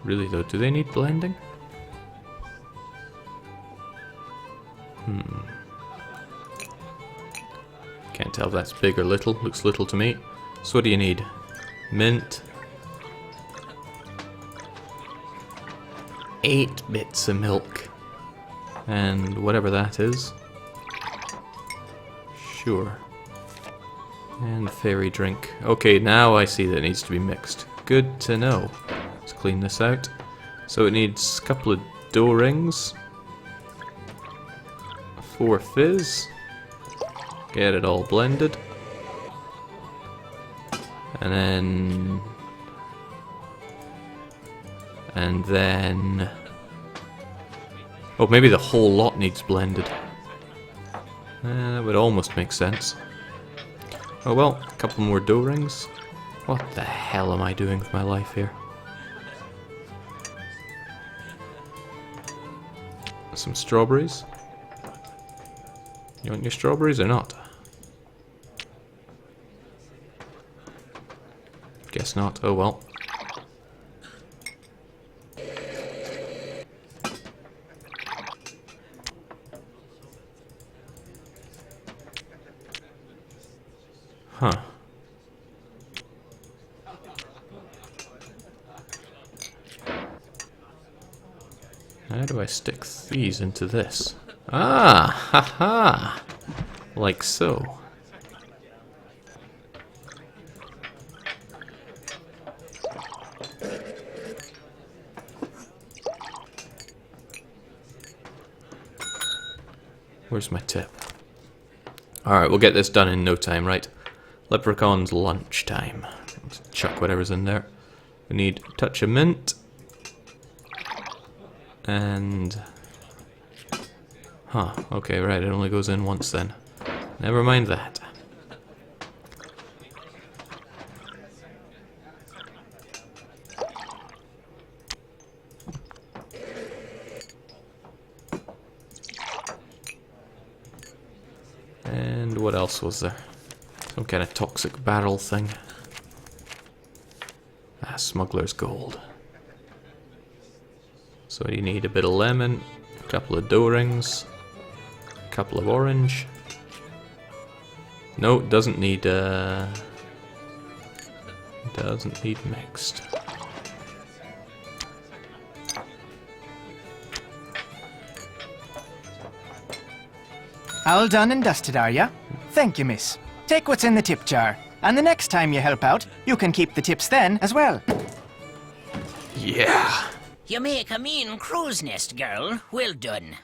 Really though, do they need blending? Can't tell if that's big or little, looks little to me. So what do you need? Mint. 8 bits of milk. And whatever that is. Sure. And fairy drink. Okay, now I see that it needs to be mixed. Good to know. Let's clean this out. So it needs a couple of dough rings. 4 fizz. Get it all blended. And then... oh, maybe the whole lot needs blended. That would almost make sense. Oh well, a couple more dough rings. What the hell am I doing with my life here? Some strawberries. You want your strawberries or not? Guess not. Oh well. Huh. How do I stick these into this? Ah, haha! Like so. Where's my tip? Alright, we'll get this done in no time, right? Leprechaun's lunchtime. Let's chuck whatever's in there. We need a touch of mint. And... huh, okay, right, it only goes in once then. Never mind that. And what else was there? Some kind of toxic barrel thing. Ah, smuggler's gold. So you need a bit of lemon, a couple of dough rings, a couple of orange. No, it doesn't need mixed. All done and dusted, are ya? Thank you, miss. Take what's in the tip jar, and the next time you help out, you can keep the tips then as well. Yeah. You make a mean crow's nest, girl. Well done.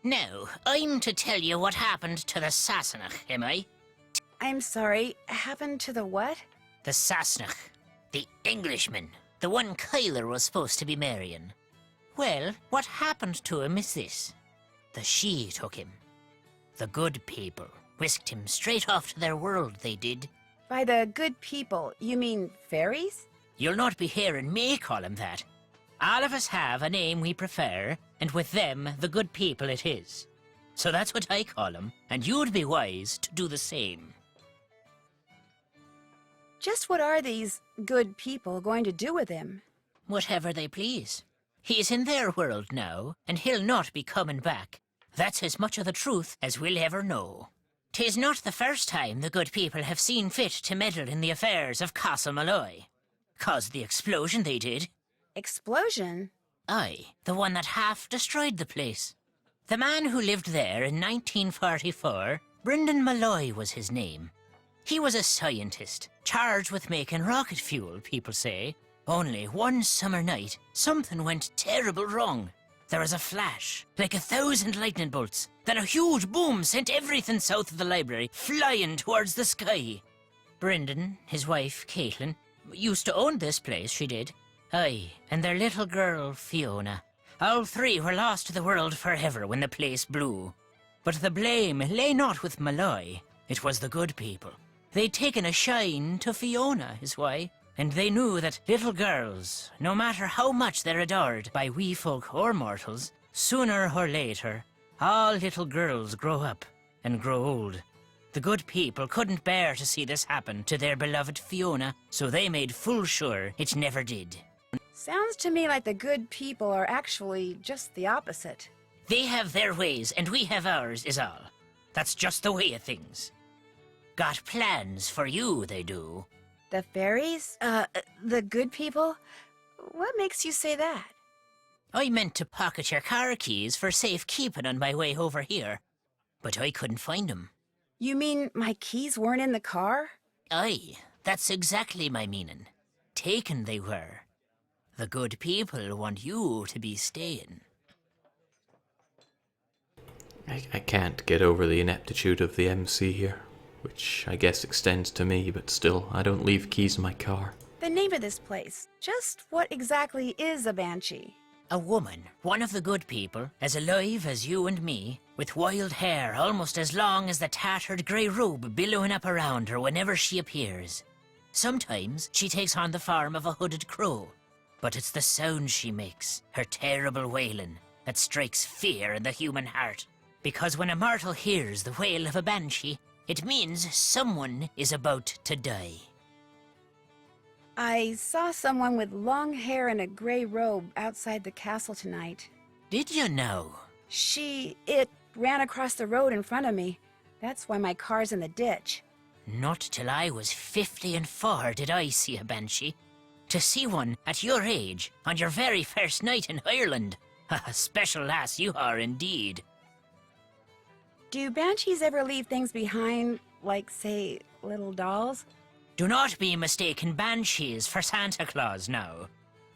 Now, I'm to tell you what happened to the Sassenach, am I? I'm sorry, happened to the what? The Sassenach. The Englishman. The one Kyler was supposed to be marrying. Well, what happened to him is this. The She took him. The good people whisked him straight off to their world, they did. By the good people, you mean fairies? You'll not be hearing me call him that. All of us have a name we prefer, and with them, the good people it is. So that's what I call him, and you'd be wise to do the same. Just what are these good people going to do with him? Whatever they please. He's in their world now, and he'll not be coming back. That's as much of the truth as we'll ever know. 'Tis not the first time the good people have seen fit to meddle in the affairs of Castle Malloy. Caused the explosion they did. Explosion? Aye, the one that half destroyed the place. The man who lived there in 1944, Brendan Malloy was his name. He was a scientist, charged with making rocket fuel, people say. Only one summer night, something went terrible wrong. There was a flash, like 1,000 lightning bolts. Then a huge boom sent everything south of the library flying towards the sky. Brendan, his wife, Caitlin, used to own this place, she did. Aye, and their little girl, Fiona. All three were lost to the world forever when the place blew. But the blame lay not with Malloy. It was the good people. They'd taken a shine to Fiona, is why. And they knew that little girls, no matter how much they're adored by wee folk or mortals, sooner or later, all little girls grow up and grow old. The good people couldn't bear to see this happen to their beloved Fiona, so they made full sure it never did. Sounds to me like the good people are actually just the opposite. They have their ways and we have ours is all. That's just the way of things. Got plans for you, they do. The fairies? The good people? What makes you say that? I meant to pocket your car keys for safekeeping on my way over here, but I couldn't find 'em. You mean my keys weren't in the car? Aye, that's exactly my meaning. Taken they were. The good people want you to be staying. I can't get over the ineptitude of the MC here, which I guess extends to me, but still, I don't leave keys in my car. The name of this place. Just what exactly is a banshee? A woman, one of the good people, as alive as you and me, with wild hair almost as long as the tattered grey robe billowing up around her whenever she appears. Sometimes she takes on the form of a hooded crow, but it's the sound she makes, her terrible wailing, that strikes fear in the human heart. Because when a mortal hears the wail of a banshee, it means someone is about to die. I saw someone with long hair and a gray robe outside the castle tonight. Did you know? It ran across the road in front of me. That's why my car's in the ditch. Not till I was 54 did I see a banshee. To see one at your age, on your very first night in Ireland. A special lass you are indeed. Do banshees ever leave things behind, like, say, little dolls? Do not be mistaken banshees for Santa Claus now.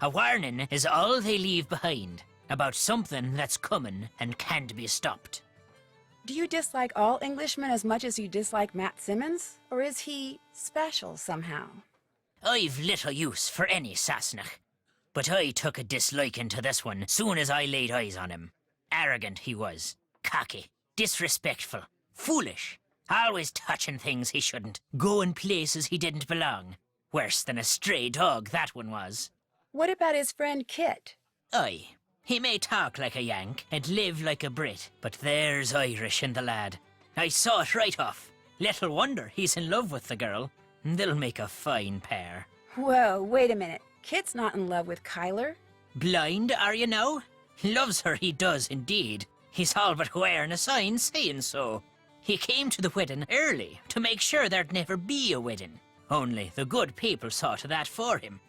A warning is all they leave behind, about something that's coming and can't be stopped. Do you dislike all Englishmen as much as you dislike Matt Simmons? Or is he special somehow? I've little use for any Sassenach, but I took a disliking to this one soon as I laid eyes on him. Arrogant he was, cocky, disrespectful, foolish, always touching things he shouldn't, going places he didn't belong. Worse than a stray dog, that one was. What about his friend Kit? Aye, he may talk like a Yank and live like a Brit, but there's Irish in the lad. I saw it right off. Little wonder he's in love with the girl. They'll make a fine pair. Whoa, wait a minute. Kit's not in love with Kyler. Blind, are you now? Loves her, he does indeed. He's all but wearing a sign saying so. He came to the wedding early to make sure there'd never be a wedding. Only the good people saw to that for him.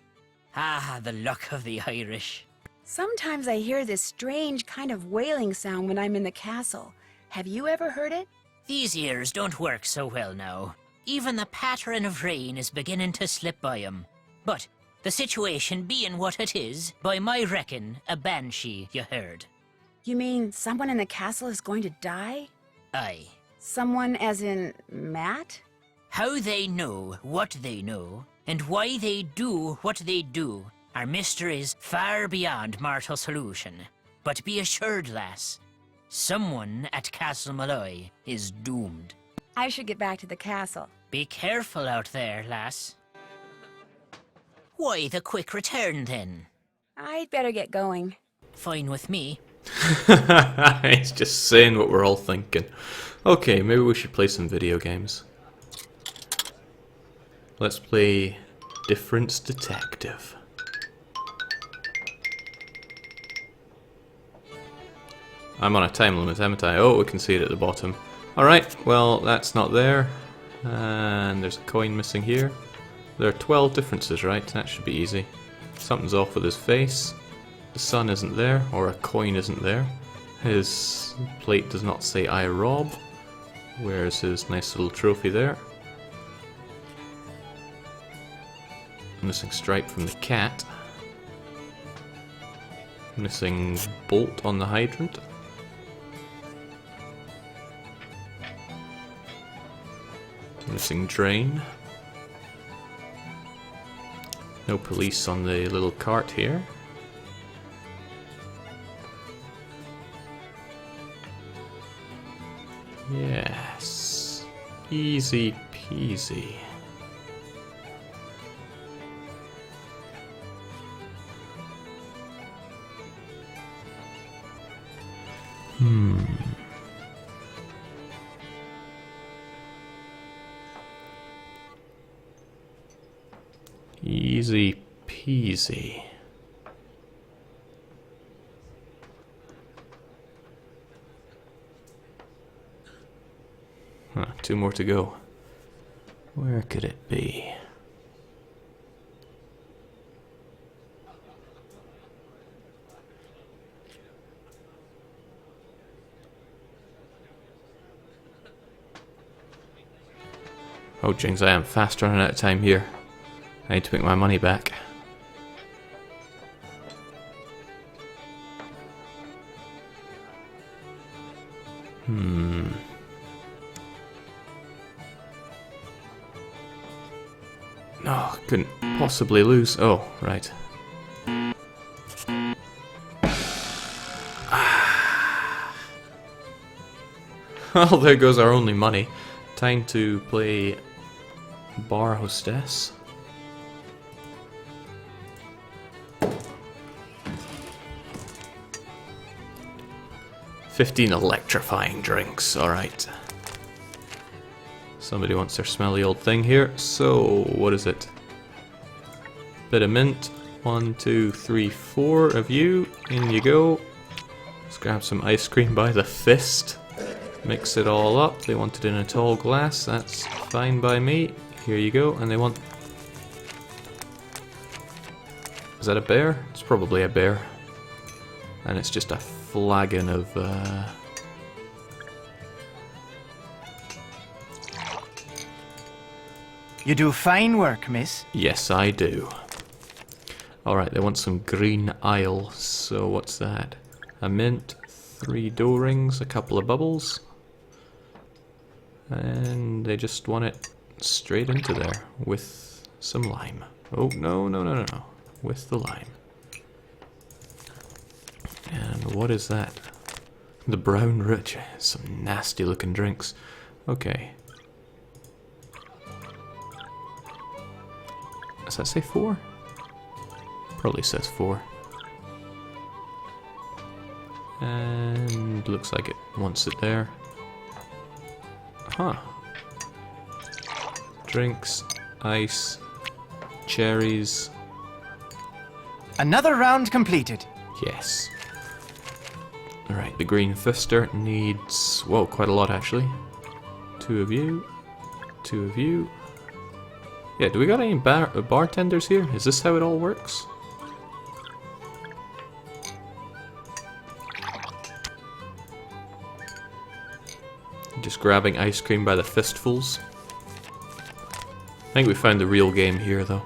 Ah, the luck of the Irish. Sometimes I hear this strange kind of wailing sound when I'm in the castle. Have you ever heard it? These ears don't work so well now. Even the pattern of rain is beginning to slip by 'em. But the situation being what it is, by my reckon, a banshee, you heard. You mean someone in the castle is going to die? Aye. Someone as in Matt? How they know what they know, and why they do what they do, Our mystery is far beyond mortal solution. But be assured, lass, someone at Castle Malloy is doomed. I should get back to the castle. Be careful out there, lass. Why the quick return, then? I'd better get going. Fine with me. He's just saying what we're all thinking. Okay, maybe we should play some video games. Let's play Difference Detective. I'm on a time limit, haven't I? Oh, we can see it at the bottom. Alright, well, that's not there. And there's a coin missing here. There are 12 differences, right? That should be easy. Something's off with his face. The sun isn't there, or a coin isn't there. His plate does not say I rob. Where's his nice little trophy there? Missing stripe from the cat. Missing bolt on the hydrant. Missing drain. No police on the little cart here. Yes. Easy peasy. Easy peasy. Huh, 2 more to go. Where could it be? Oh, Jings, I am fast running out of time here. I need to make my money back. No, couldn't possibly lose. Oh, right. Well, there goes our only money. Time to play Bar Hostess. $15 electrifying drinks, alright. Somebody wants their smelly old thing here, so what is it? Bit of mint. 1, 2, 3, 4 of you. In you go. Let's grab some ice cream by the fist. Mix it all up. They want it in a tall glass. That's fine by me. Here you go. And they want... Is that a bear? It's probably a bear. And it's just a flagon of... You do fine work, miss. Yes, I do. Alright, they want some green isle. So what's that? A mint, 3 dough rings, a couple of bubbles. And they just want it straight into there with some lime. Oh, no, no, no, no, no. With the lime. And what is that? The brown root. Some nasty looking drinks. Okay. Does that say 4? Probably says 4. And looks like it wants it there. Huh. Drinks, ice, cherries. Another round completed. Yes. Alright, the green fister needs, whoa, quite a lot actually. 2 of you, 2 of you. Yeah, do we got any bartenders here? Is this how it all works? Just grabbing ice cream by the fistfuls. I think we found the real game here though.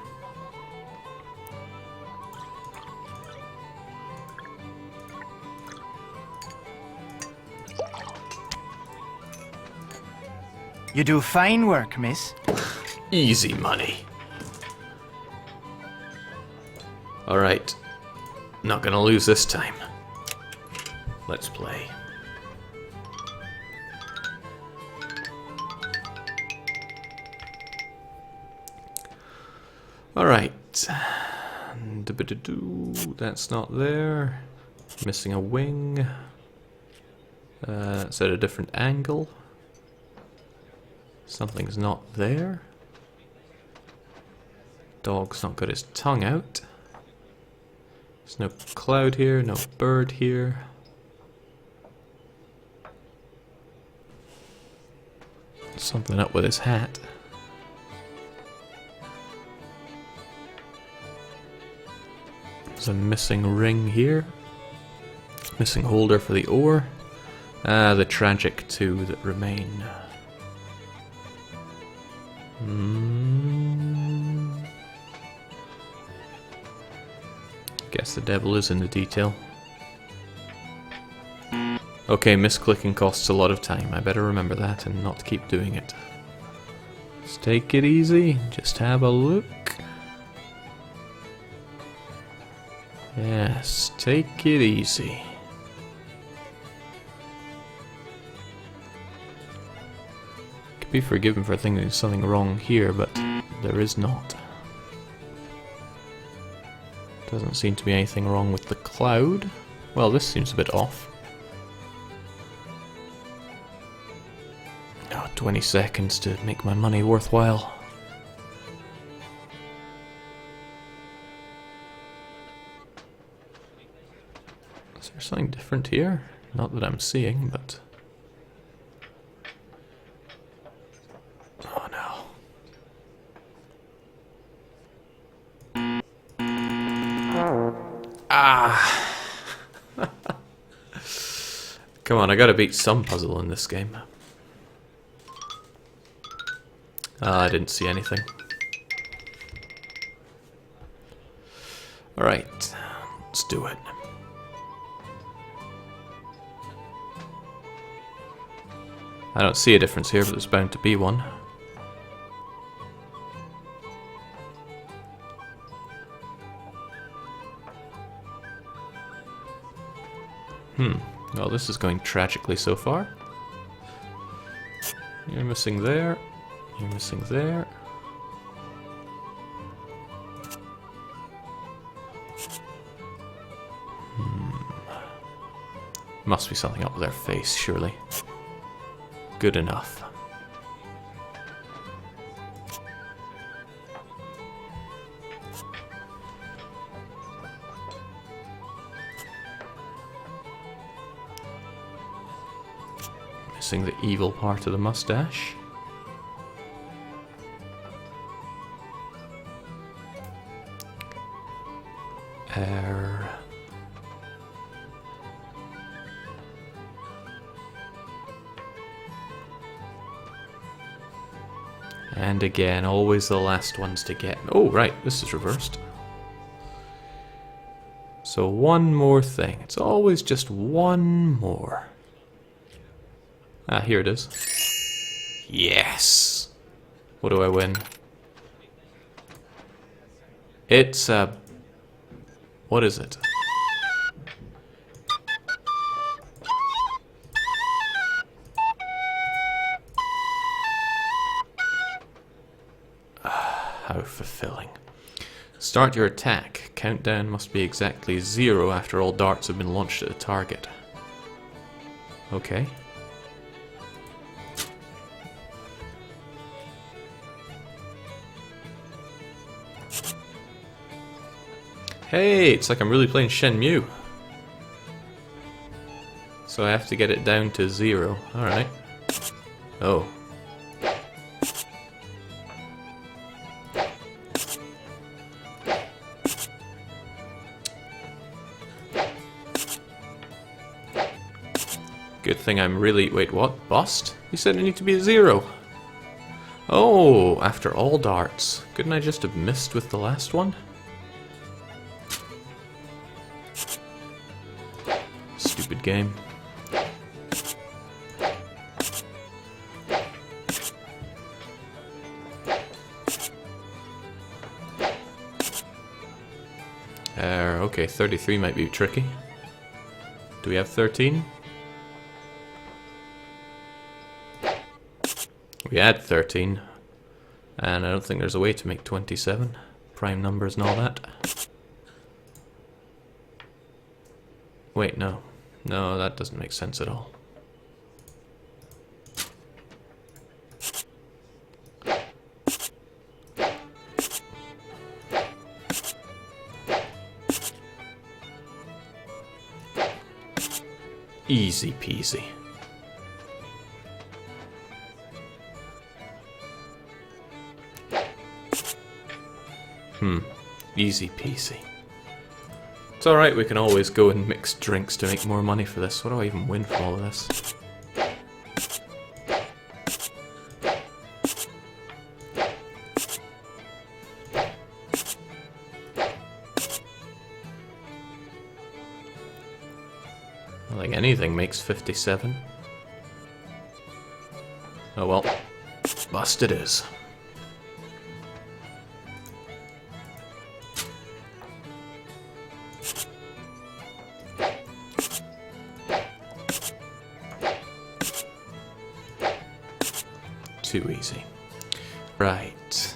You do fine work, miss. Easy money. Alright. Not gonna lose this time. Let's play. Alright. That's not there. Missing a wing. It's at a different angle. Something's not there. Dog's not got his tongue out. There's no cloud here, no bird here. Something up with his hat. There's a missing ring here. Missing holder for the oar. The tragic two that remain. Guess the devil is in the detail. Okay, misclicking costs a lot of time. I better remember that and not keep doing it. Just take it easy. Just have a look. Yes, take it easy. Could be forgiven for thinking there's something wrong here, but there is not. Doesn't seem to be anything wrong with the cloud. Well, this seems a bit off. Oh, 20 seconds to make my money worthwhile. Is there something different here? Not that I'm seeing, but... Oh no. Ah! Come on, I gotta beat some puzzle in this game. I didn't see anything. Alright, let's do it. I don't see a difference here, but there's bound to be one. Well, this is going tragically so far. You're missing there. You're missing there. Must be something up with their face, surely. Good enough. Missing the evil part of the mustache. And again, always the last ones to get. Oh, right, this is reversed. So one more thing. It's always just one more. Ah, here it is. Yes! What do I win? It's what is it? How fulfilling. Start your attack. Countdown must be exactly 0 after all darts have been launched at a target. Okay. Hey, it's like I'm really playing Shenmue. So I have to get it down to 0. Alright. Oh. Good thing I'm really... Wait, what? Bust? You said I need to be a 0. Oh, after all darts. Couldn't I just have missed with the last one? Stupid game. Okay, 33 might be tricky. Do we have 13? We had 13. And I don't think there's a way to make 27. Prime numbers and all that. Wait, no. No, that doesn't make sense at all. Easy peasy. Easy peasy. It's alright, we can always go and mix drinks to make more money for this. What do I even win from all of this? Like anything makes 57. Oh well. Bust it is. Too easy. Right.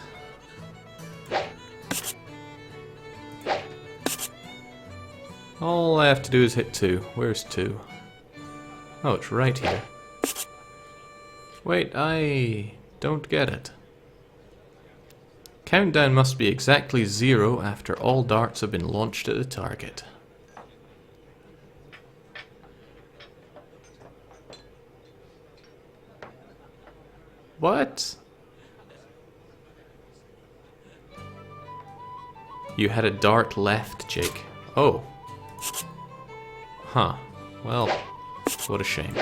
All I have to do is hit 2. Where's 2? Oh, it's right here. Wait, I don't get it. Countdown must be exactly 0 after all darts have been launched at the target. What? You had a dart left, Jake. Oh. Huh. Well, what a shame.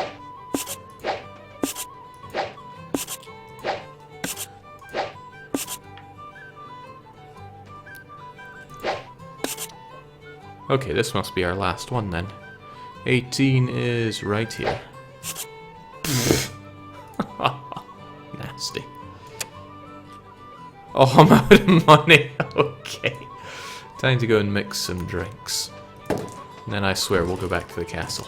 Okay, this must be our last one then. 18 is right here. Nasty. Oh, I'm out of money. Okay. Time to go and mix some drinks. And then I swear we'll go back to the castle.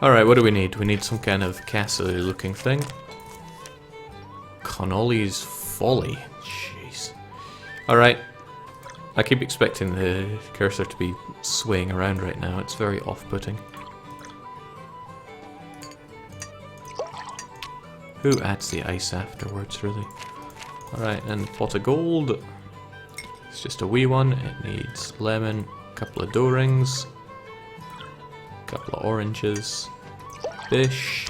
Alright, what do we need? We need some kind of castle-y looking thing. Connolly's Folly. Jeez. Alright. I keep expecting the cursor to be swaying around right now. It's very off-putting. Who adds the ice afterwards, really? Alright, and pot of gold. It's just a wee one. It needs lemon, a couple of dough rings, a couple of oranges, bish,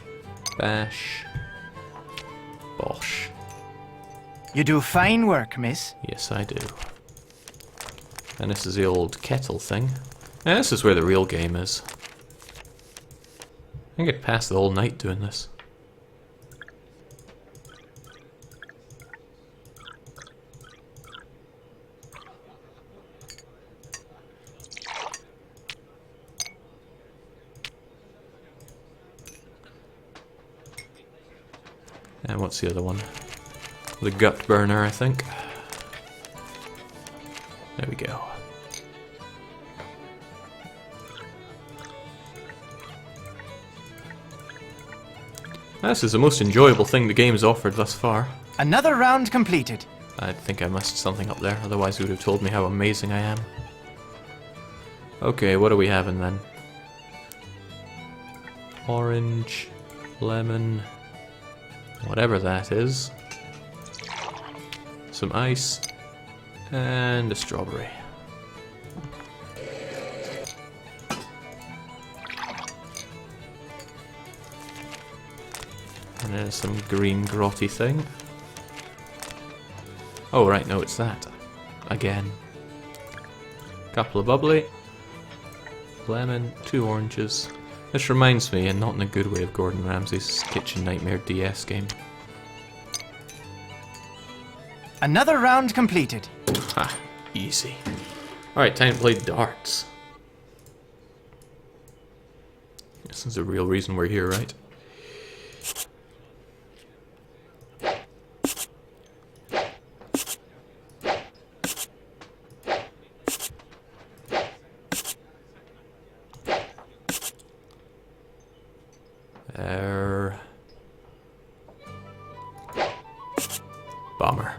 bash, bosh. You do fine work, miss. Yes, I do. And this is the old kettle thing. And this is where the real game is. I can get past the whole night doing this. And what's the other one? The gut burner, I think. There we go. This is the most enjoyable thing the game's offered thus far. Another round completed. I think I missed something up there, otherwise it would have told me how amazing I am. Okay, what are we having then? Orange, lemon, whatever that is. Some ice, and a strawberry. And then some green grotty thing. Oh right, no, it's that. Again. Couple of bubbly. Lemon, 2 oranges. This reminds me, and not in a good way, of Gordon Ramsay's Kitchen Nightmare DS game. Another round completed. Ha, easy. Alright, time to play darts. This is the real reason we're here, right? Bummer.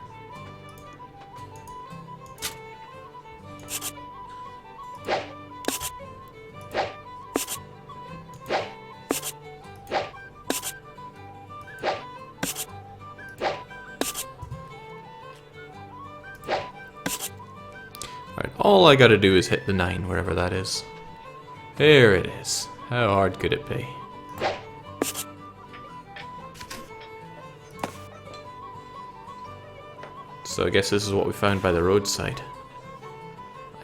Alright, all I gotta do is hit the 9, wherever that is. There it is. How hard could it be? So I guess this is what we found by the roadside.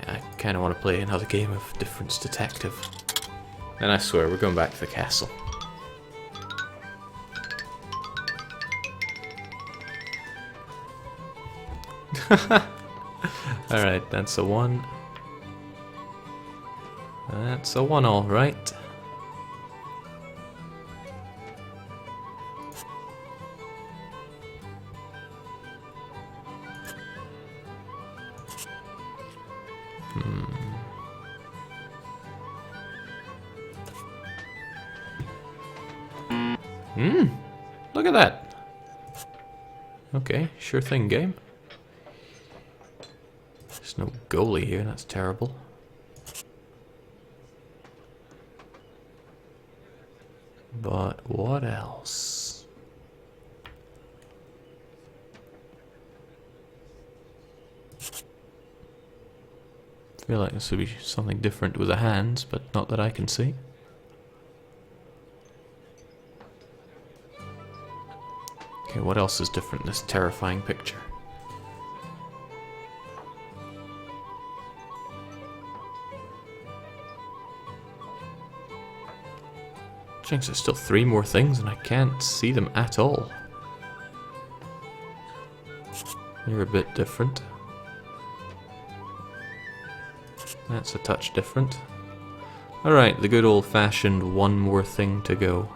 I kind of want to play another game of Difference Detective. And I swear, we're going back to the castle. Alright, that's a 1. That's a 1, alright. Look at that. Okay, sure thing, game. There's no goalie here, that's terrible. But what else? I feel like this would be something different with the hands, but not that I can see. Okay, what else is different in this terrifying picture? Jinx, there's still 3 more things and I can't see them at all. You're a bit different. That's a touch different. Alright, the good old-fashioned one more thing to go.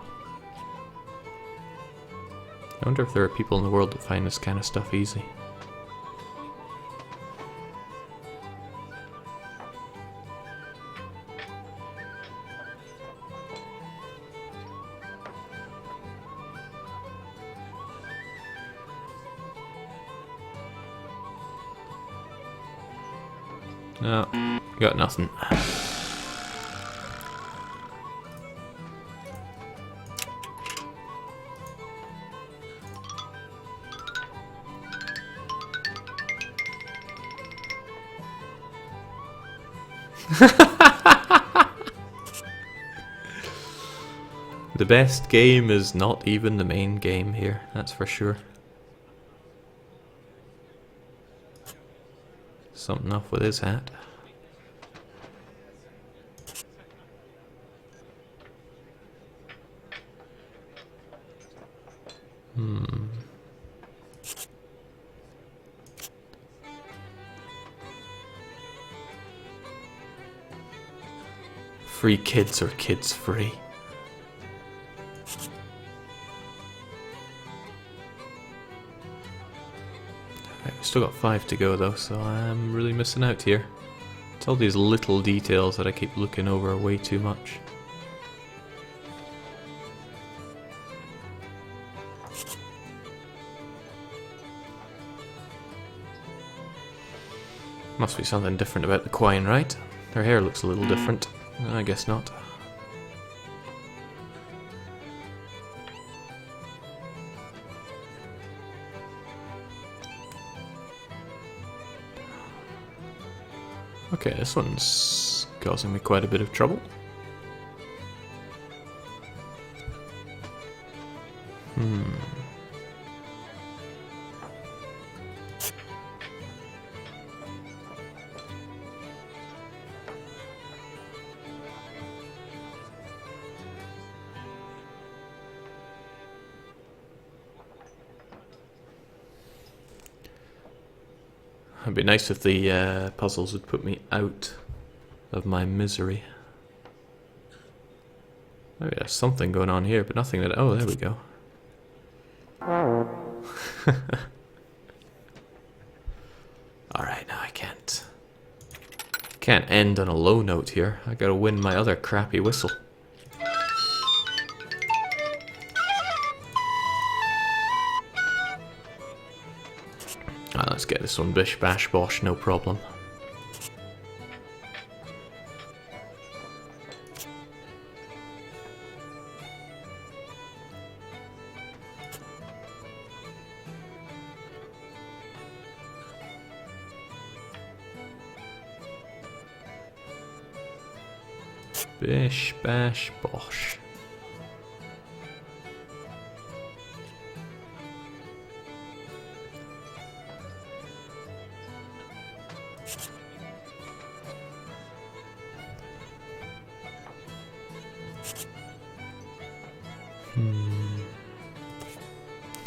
I wonder if there are people in the world that find this kind of stuff easy. No, got nothing. The best game is not even the main game here, that's for sure. Something off with his hat. Free kids or kids free? Right, we've still got 5 to go though, so I'm really missing out here. It's all these little details that I keep looking over way too much. Must be something different about the Quine, right? Her hair looks a little different. I guess not. Okay, this one's causing me quite a bit of trouble. It'd be nice if the puzzles would put me out of my misery. Maybe there's something going on here, but nothing that... Oh, there we go. Alright, now I can't end on a low note here. I gotta win my other crappy whistle. Let's get this one bish bash bosh, no problem. Bish bash bosh.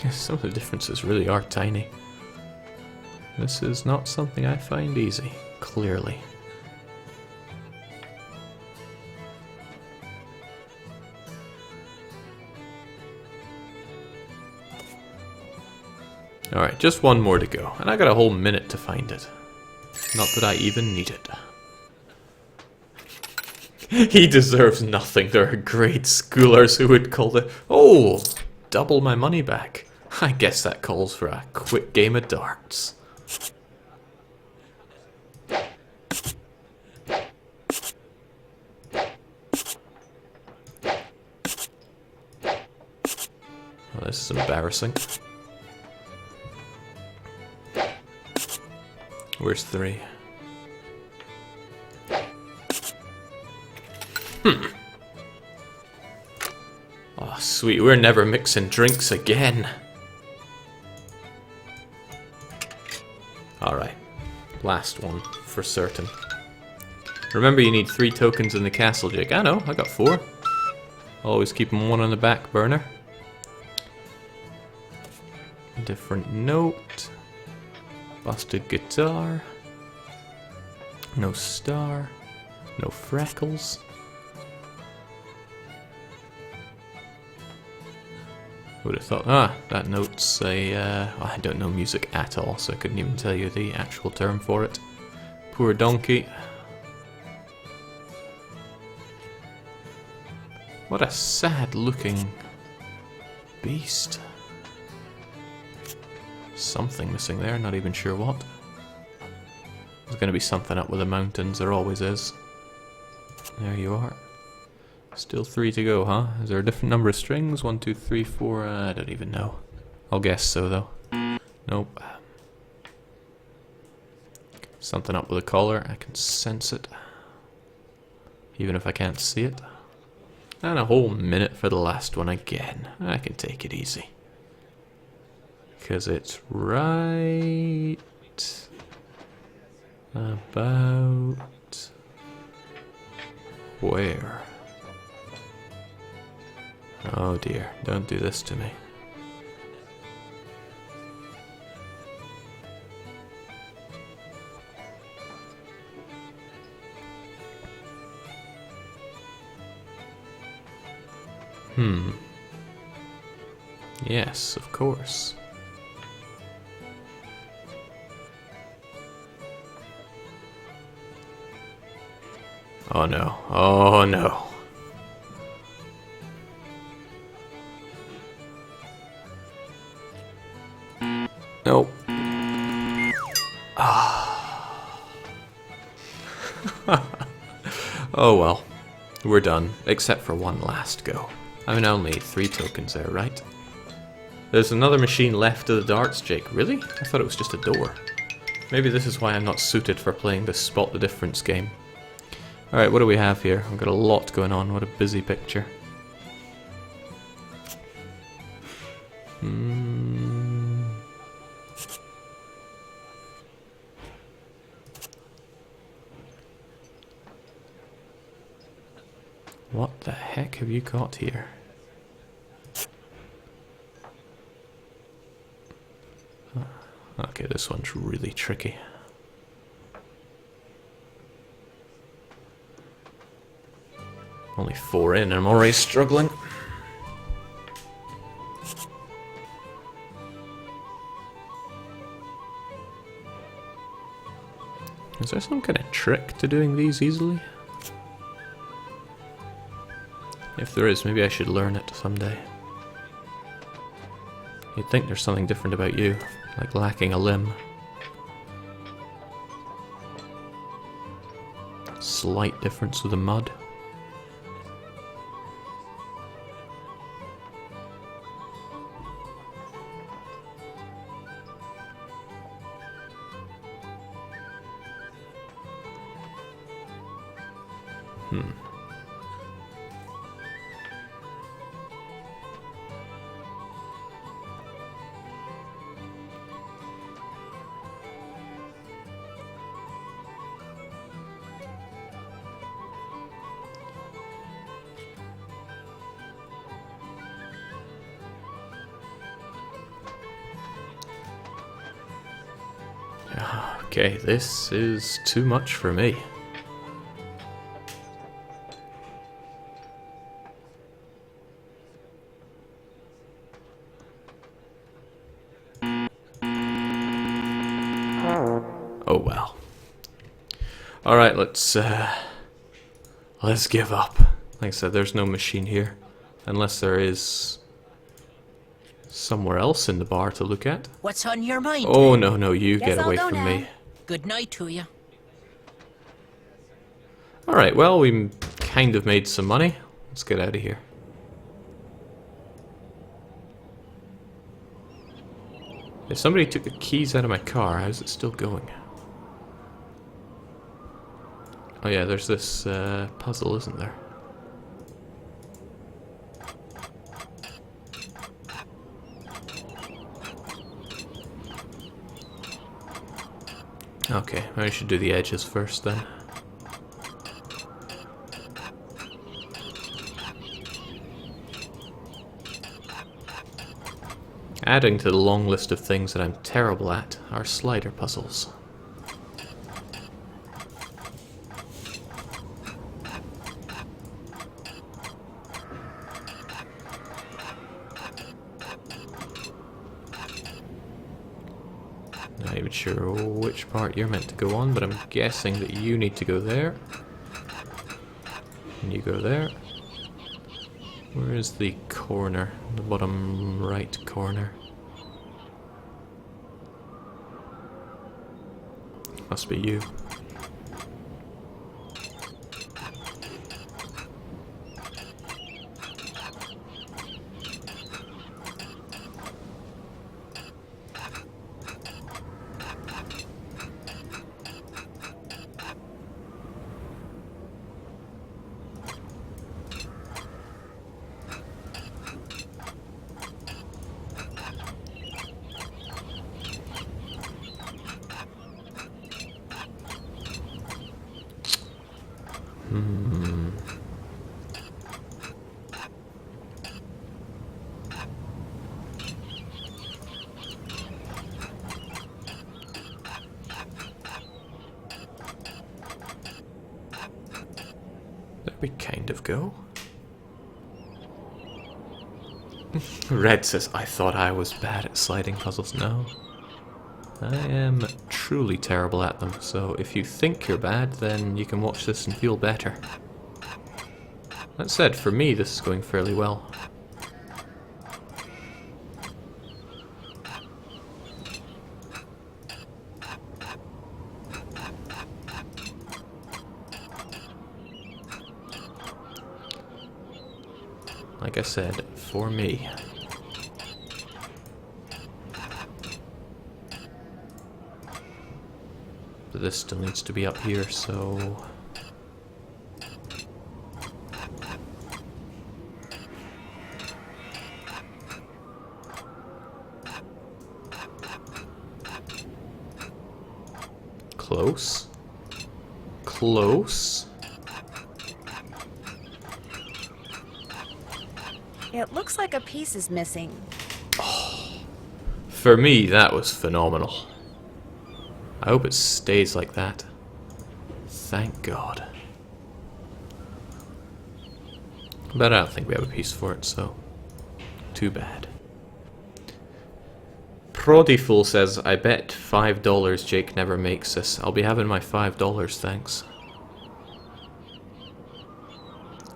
Yes, some of the differences really are tiny. This is not something I find easy, clearly. Alright, just one more to go, and I got a whole minute to find it. Not that I even need it. He deserves nothing. There are grade schoolers who would call it, oh, double my money back. I guess that calls for a quick game of darts. Well, this is embarrassing. Where's 3? Oh, sweet. We're never mixing drinks again. Alright. Last one, for certain. Remember, you need 3 tokens in the castle, Jake. I know, I got 4. Always keeping one on the back burner. Different note. Busted guitar. No star. No freckles. Would have thought, that note's a, I don't know music at all, so I couldn't even tell you the actual term for it. Poor donkey. What a sad looking beast. Something missing there, not even sure what. There's going to be something up with the mountains, there always is. There you are. Still 3 to go, huh? Is there a different number of strings? 1, 2, 3, 4, I don't even know. I'll guess so, though. Nope. Something up with the collar, I can sense it. Even if I can't see it. And a whole minute for the last one again. I can take it easy. Because it's right about where? Oh dear, don't do this to me. Yes, of course. Oh no, oh no. Nope. Oh well. We're done, except for one last go. I mean, only 3 tokens there, right? There's another machine left of the darts, Jake. Really? I thought it was just a door. Maybe this is why I'm not suited for playing this Spot the Difference game. Alright, what do we have here? I've got a lot going on. What a busy picture. What the heck have you got here? Okay, this one's really tricky. Only 4 in, and I'm already struggling. Is there some kind of trick to doing these easily? If there is, maybe I should learn it someday. You'd think there's something different about you, like lacking a limb. slight difference with the mud. Okay, this is too much for me. Oh well. Alright, let's give up. Like I said, there's no machine here. Unless there is somewhere else in the bar to look at. What's on your mind? Oh no, you Guess get I'll away go from now. me. Good night to you. Alright, well, we kind of made some money. Let's get out of here. If somebody took the keys out of my car, how's it still going? Oh yeah, there's this puzzle, isn't there? Okay, I should do the edges first then. Adding to the long list of things that I'm terrible at are slider puzzles. Not even sure which part you're meant to go on, but I'm guessing that you need to go there. And you go there. Where is the corner? The bottom right corner. Must be you. There we kind of go. Red says, I thought I was bad at sliding puzzles. No. I am truly terrible at them, so if you think you're bad, then you can watch this and feel better. That said, for me, this is going fairly well. Like I said, for me. But this still needs to be up here, so... Close. Close. It looks like a piece is missing. For me, that was phenomenal. I hope it stays like that. Thank God. But I don't think we have a piece for it, so... too bad. Proddyful says, I bet $5 Jake never makes this. I'll be having my $5, thanks.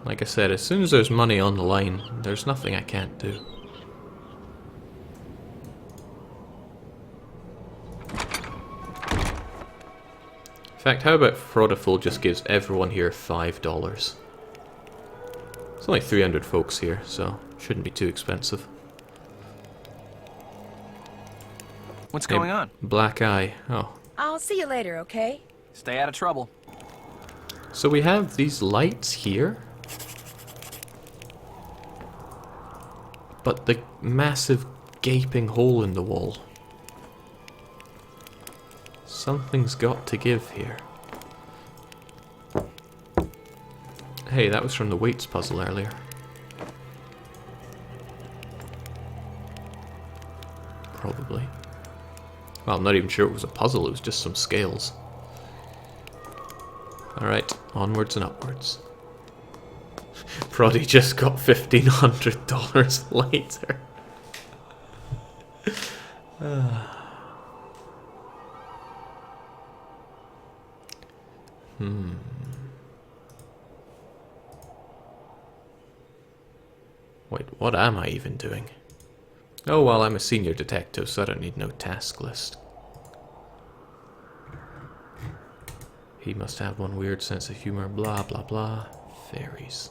Like I said, as soon as there's money on the line, there's nothing I can't do. In fact, how about Fraudiful just gives everyone here $5? It's only 300 folks here, so shouldn't be too expensive. What's going on? Black Eye. Oh. I'll see you later, okay? Stay out of trouble. So we have these lights here. But the massive gaping hole in the wall. Something's got to give here. Hey, that was from the weights puzzle earlier. Probably. Well, I'm not even sure it was a puzzle, it was just some scales. Alright, onwards and upwards. Proddy just got $1,500 later. Wait, what am I even doing? Oh, well, I'm a senior detective, so I don't need no task list. He must have one weird sense of humor, blah, blah, blah. Fairies.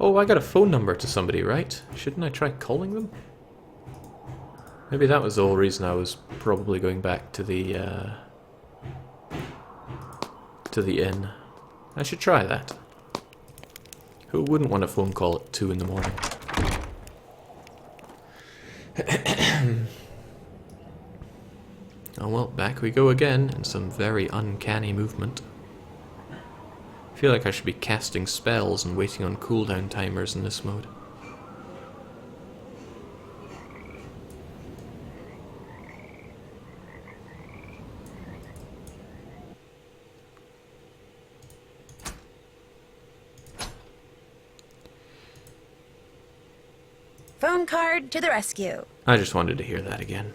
Oh, I got a phone number to somebody, right? Shouldn't I try calling them? Maybe that was the whole reason I was probably going back to the inn. I should try that. Who wouldn't want a phone call at 2 in the morning? Oh well, back we go again, in some very uncanny movement. I feel like I should be casting spells and waiting on cooldown timers in this mode. Phone card to the rescue. I just wanted to hear that again.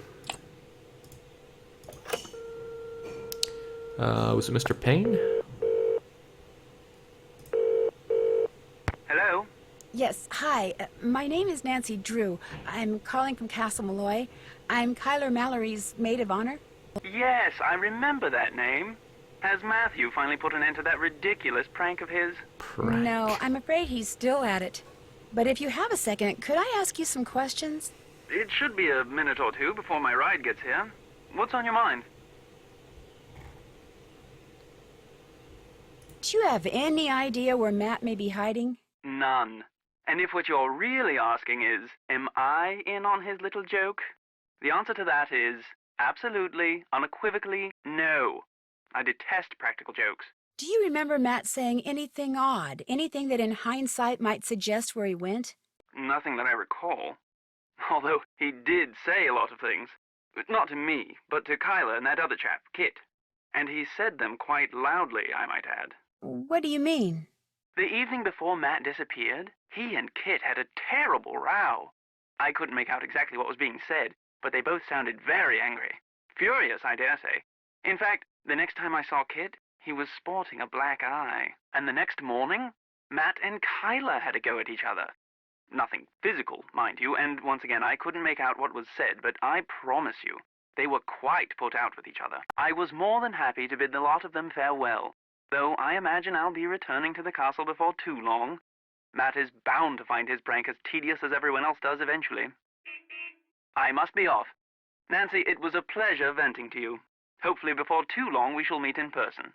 Was it Mr. Payne? Hello? Yes, hi. My name is Nancy Drew. I'm calling from Castle Malloy. I'm Kyler Mallory's maid of honor. Yes, I remember that name. Has Matthew finally put an end to that ridiculous prank of his? Prank. No, I'm afraid he's still at it. But if you have a second, could I ask you some questions? It should be a minute or two before my ride gets here. What's on your mind? Do you have any idea where Matt may be hiding? None. And if what you're really asking is, am I in on his little joke? The answer to that is absolutely, unequivocally, no. I detest practical jokes. Do you remember Matt saying anything odd? Anything that in hindsight might suggest where he went? Nothing that I recall. Although he did say a lot of things. Not to me, but to Kyler and that other chap, Kit. And he said them quite loudly, I might add. What do you mean? The evening before Matt disappeared, he and Kit had a terrible row. I couldn't make out exactly what was being said, but they both sounded very angry. Furious, I dare say. In fact, the next time I saw Kit, he was sporting a black eye. And the next morning, Matt and Kyler had a go at each other. Nothing physical, mind you, and once again, I couldn't make out what was said, but I promise you, they were quite put out with each other. I was more than happy to bid the lot of them farewell, though I imagine I'll be returning to the castle before too long. Matt is bound to find his prank as tedious as everyone else does eventually. I must be off. Nancy, it was a pleasure venting to you. Hopefully before too long we shall meet in person.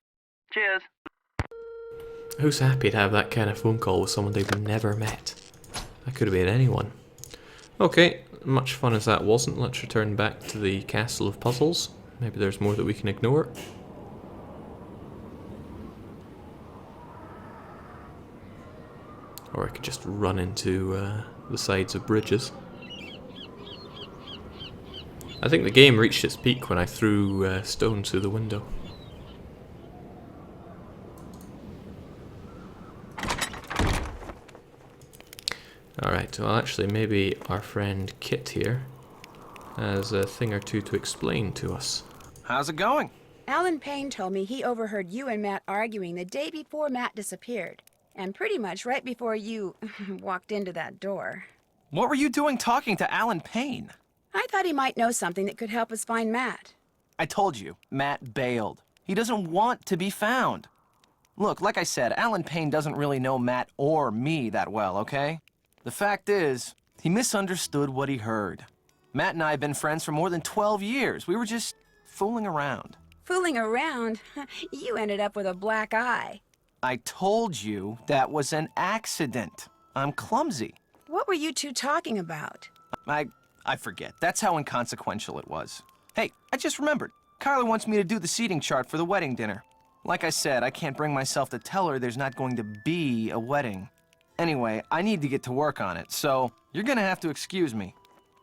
Cheers. Who's happy to have that kind of phone call with someone they've never met? That could have been anyone. Okay, much fun as that wasn't, let's return back to the Castle of Puzzles. Maybe there's more that we can ignore. Or I could just run into the sides of bridges. I think the game reached its peak when I threw stones through the window. Alright, well actually maybe our friend Kit here has a thing or two to explain to us. How's it going? Alan Payne told me he overheard you and Matt arguing the day before Matt disappeared. And pretty much right before you walked into that door. What were you doing talking to Alan Payne? I thought he might know something that could help us find Matt. I told you, Matt bailed. He doesn't want to be found. Look, like I said, Alan Payne doesn't really know Matt or me that well, okay? The fact is, he misunderstood what he heard. Matt and I have been friends for more than 12 years. We were just fooling around. Fooling around? You ended up with a black eye. I told you that was an accident. I'm clumsy. What were you two talking about? I forget. That's how inconsequential it was. Hey, I just remembered. Kyler wants me to do the seating chart for the wedding dinner. Like I said, I can't bring myself to tell her there's not going to be a wedding. Anyway, I need to get to work on it, so you're gonna have to excuse me.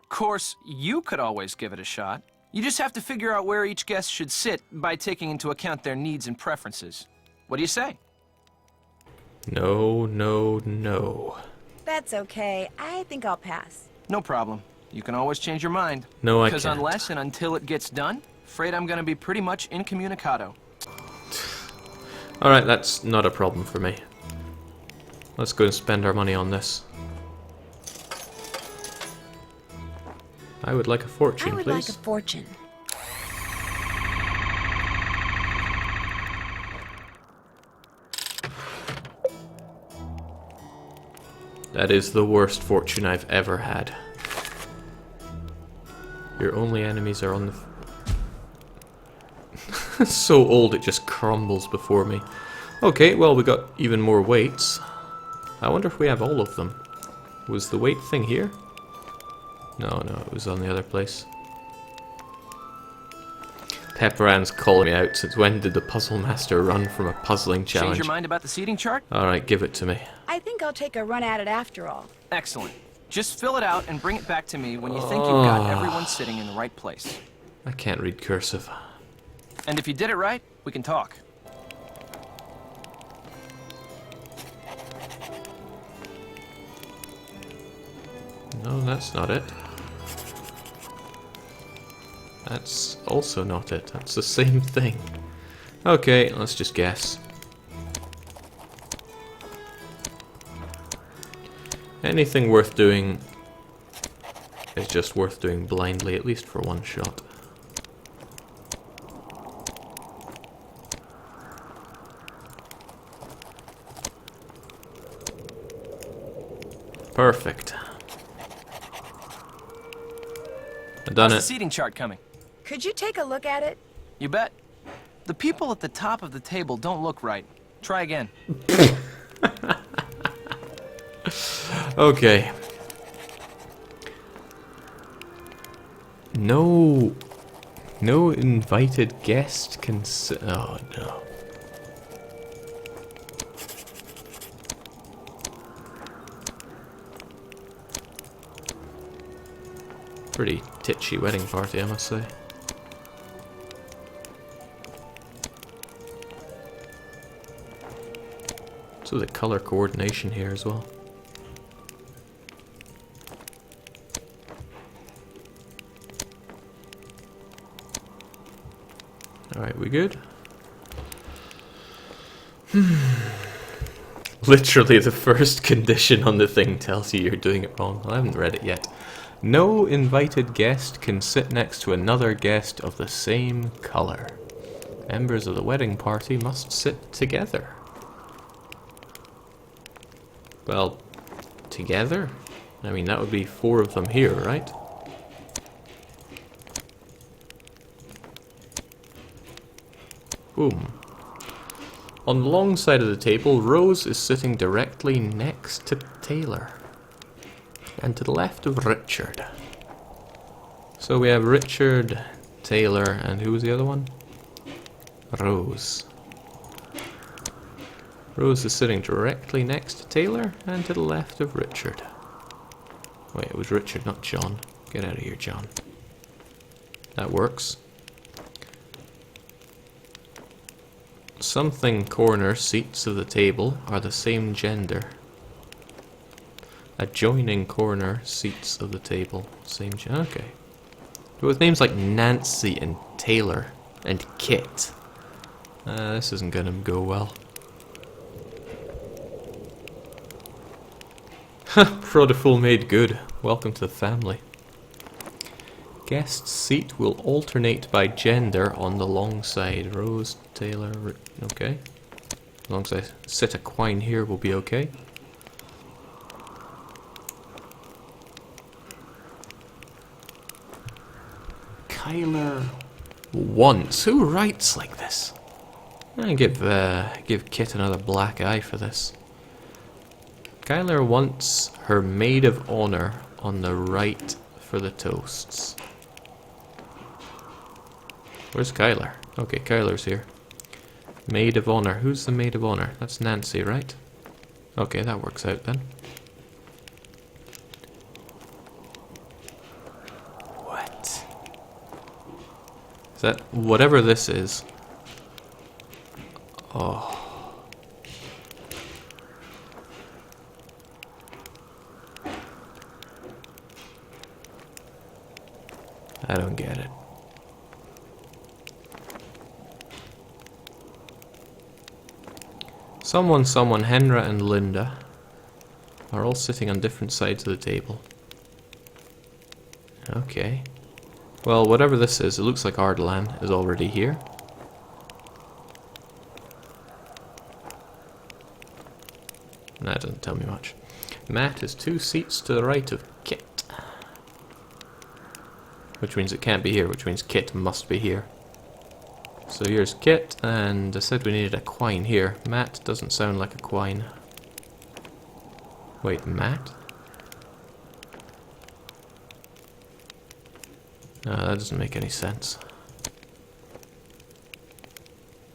Of course, you could always give it a shot. You just have to figure out where each guest should sit by taking into account their needs and preferences. What do you say? No, no, no. That's okay. I think I'll pass. No problem. You can always change your mind. No, I Because can't. unless and until it gets done, afraid I'm gonna be pretty much incommunicado. Alright, that's not a problem for me. Let's go and spend our money on this. I would like a fortune, I would please. like a fortune. That is the worst fortune I've ever had. Your only enemies are on the... It's so old it just crumbles before me. Okay, well we got even more weights. I wonder if we have all of them. Was the weight thing here? No, it was on the other place. Pepperan's calling me out. Since when did the puzzle master run from a puzzling challenge? Change your mind about the seating chart? Alright, give it to me. I think I'll take a run at it after all. Excellent. Just fill it out and bring it back to me when you think you've got everyone sitting in the right place. I can't read cursive. And if you did it right, we can talk. No, that's not it. That's also not it. That's the same thing. Okay, let's just guess. Anything worth doing is just worth doing blindly, at least for one shot. Perfect. I've done How's the it. seating chart coming? Could you take a look at it? You bet. The people at the top of the table don't look right. Try again. Okay. No invited guest can sit. Oh no. Pretty titchy wedding party, I must say. So the color coordination here as well. Alright, we good? Literally the first condition on the thing tells you you're doing it wrong. I haven't read it yet. No invited guest can sit next to another guest of the same color. Members of the wedding party must sit together. Well, together? I mean, that would be 4 of them here, right? Boom. On the long side of the table, Rose is sitting directly next to Taylor. And to the left of Richard. So we have Richard, Taylor, and who was the other one? Rose. Rose is sitting directly next to Taylor and to the left of Richard. Wait, it was Richard, not John. Get out of here, John. That works. Something corner seats of the table are the same gender. Adjoining corner seats of the table, same gender. Okay. With names like Nancy and Taylor and Kit. This isn't gonna go well. Fraudiful made good. Welcome to the family. Guest seat will alternate by gender on the long side. Rose, Taylor, okay. As long as I sit a quine here, we'll be okay. Kyler wants. Who writes like this? I give Kit another black eye for this. Kyler wants her maid of honor on the right for the toasts. Where's Kyler? Okay, Kyler's here. Maid of honor. Who's the maid of honor? That's Nancy, right? Okay, that works out then. What? Is that whatever this is? Oh. I don't get it. Someone, Henra and Linda are all sitting on different sides of the table. Okay. Well, whatever this is, it looks like Ardalan is already here. That doesn't tell me much. Matt is 2 seats to the right of Kit. Which means it can't be here, which means Kit must be here. So here's Kit, and I said we needed a quine here. Matt doesn't sound like a quine. Wait, Matt? No, that doesn't make any sense.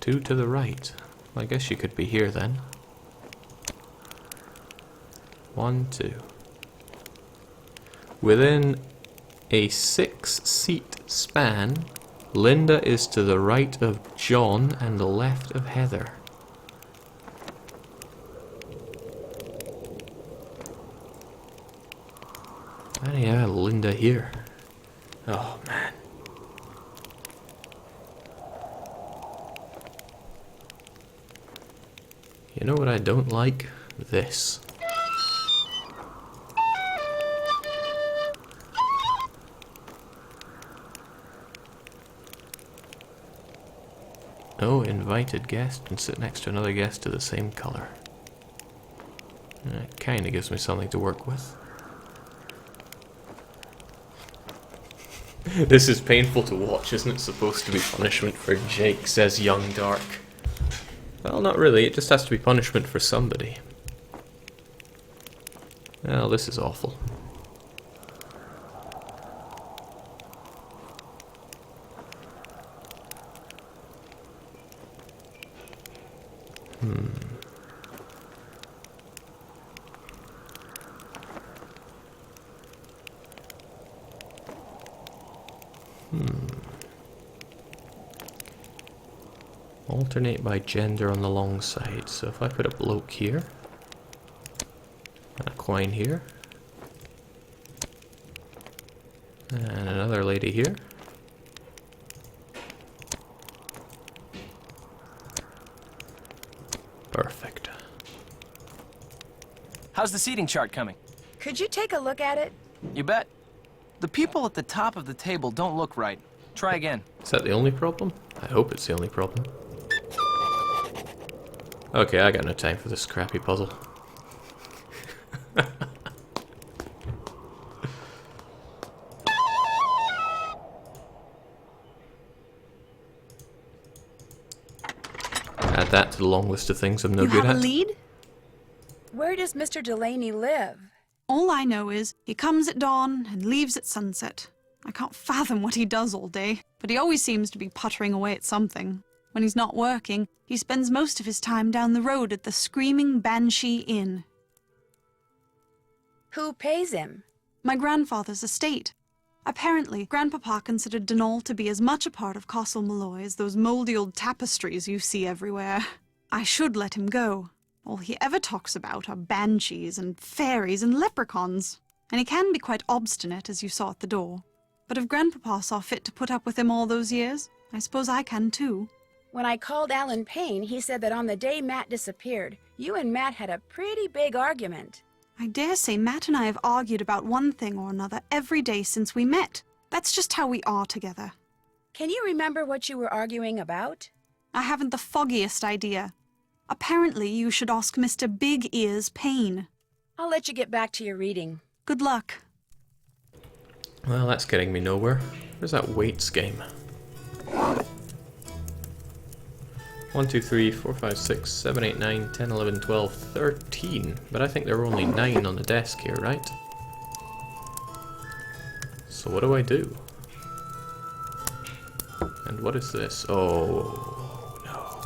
2 to the right. Well, I guess you could be here then. 1, 2. Within a 6-seat span, Linda is to the right of John and the left of Heather. Why do you have Linda here? Oh man. You know what I don't like? This. No invited guest can sit next to another guest of the same color. It kind of gives me something to work with. This is painful to watch. Isn't it supposed to be punishment for Jake, says Young Dark. Well, not really. It just has to be punishment for somebody. Well, this is awful. Alternate by gender on the long side. So if I put a bloke here, and a quine here, and another lady here. Perfect. How's the seating chart coming? Could you take a look at it? You bet. The people at the top of the table don't look right. Try again. Is that the only problem? I hope it's the only problem. Okay, I got no time for this crappy puzzle. Add that to the long list of things I'm no You good have a at. lead? Where does Mr. Delaney live? All I know is he comes at dawn and leaves at sunset. I can't fathom what he does all day, but he always seems to be puttering away at something. When he's not working, he spends most of his time down the road at the Screaming Banshee Inn. Who pays him? My grandfather's estate. Apparently, Grandpapa considered Dunall to be as much a part of Castle Malloy as those mouldy old tapestries you see everywhere. I should let him go. All he ever talks about are banshees and fairies and leprechauns. And he can be quite obstinate, as you saw at the door. But if Grandpapa saw fit to put up with him all those years, I suppose I can too. When I called Alan Payne, he said that on the day Matt disappeared, you and Matt had a pretty big argument. I dare say Matt and I have argued about one thing or another every day since we met. That's just how we are together. Can you remember what you were arguing about? I haven't the foggiest idea. Apparently, you should ask Mr. Big Ears Payne. I'll let you get back to your reading. Good luck. Well, that's getting me nowhere. Where's that weights game? 1, 2, 3, 4, 5, 6, 7, 8, 9, 10, 11, 12, 13. But I think there were only 9 on the desk here, right? So what do I do? And what is this? Oh, no.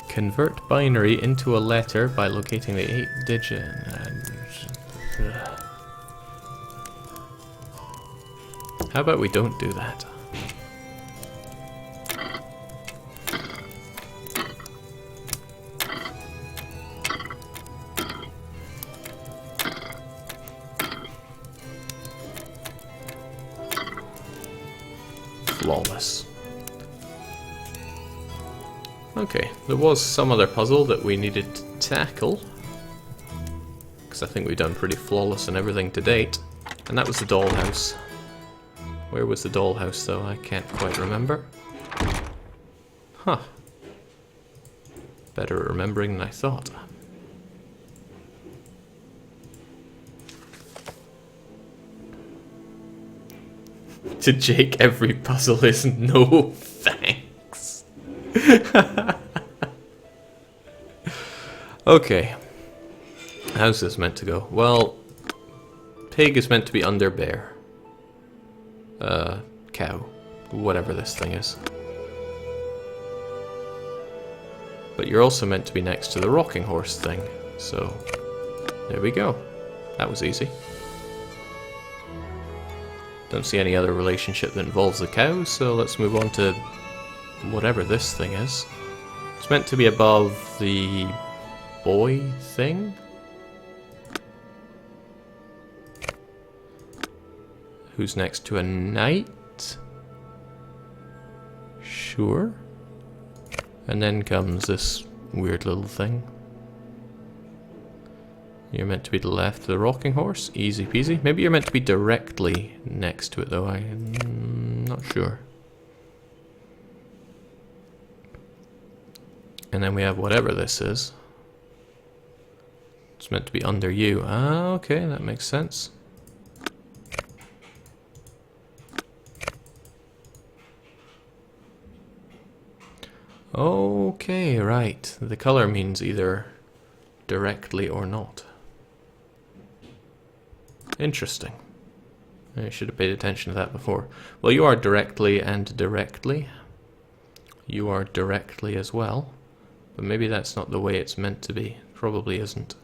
Convert binary into a letter by locating the 8-digit. How about we don't do that? Flawless. Okay, there was some other puzzle that we needed to tackle, because I think we've done pretty flawless and everything to date, and that was the dollhouse. Where was the dollhouse though? I can't quite remember. Huh. Better at remembering than I thought. To Jake, every puzzle is no thanks. Okay. How's this meant to go? Well, pig is meant to be under bear. Cow. Whatever this thing is. But you're also meant to be next to the rocking horse thing. So, there we go. That was easy. Don't see any other relationship that involves the cow, so let's move on to whatever this thing is. It's meant to be above the boy thing? Who's next to a knight? Sure. And then comes this weird little thing. You're meant to be to the left of the rocking horse. Easy peasy. Maybe you're meant to be directly next to it though. I'm not sure. And then we have whatever this is. It's meant to be under you. Ah, okay, that makes sense. Okay, right. The color means either directly or not. Interesting. I should have paid attention to that before. Well, you are directly and directly. You are directly as well. But maybe that's not the way it's meant to be. Probably isn't.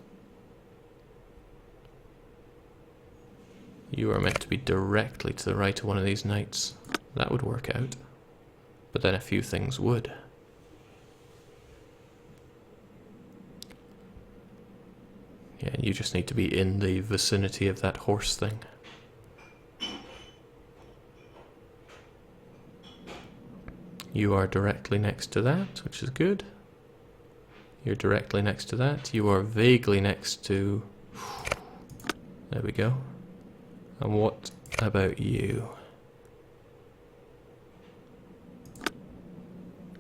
You are meant to be directly to the right of one of these knights. That would work out. But then a few things would. Yeah, you just need to be in the vicinity of that horse thing. You are directly next to that, which is good. You're directly next to that. You are vaguely next to... There we go. And what about you?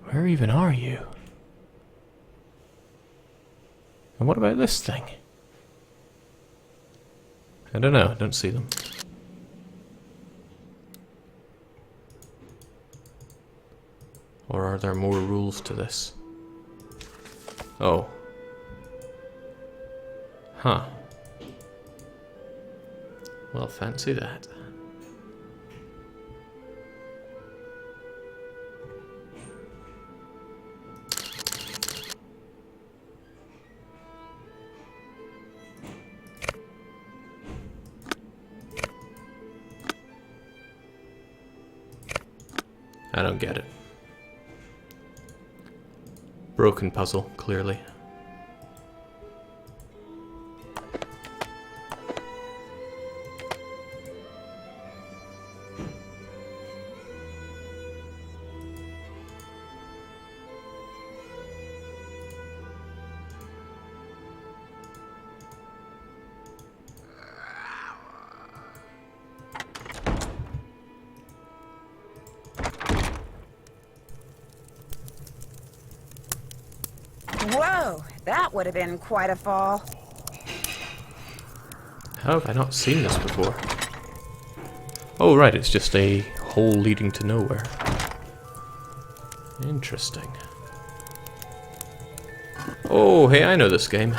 Where even are you? And what about this thing? I don't know, I don't see them. Or are there more rules to this? Oh. Huh. Well, fancy that. I don't get it. Broken puzzle, clearly. Whoa, that would have been quite a fall. How have I not seen this before? Oh right, it's just a hole leading to nowhere. Interesting. Oh, hey, I know this game.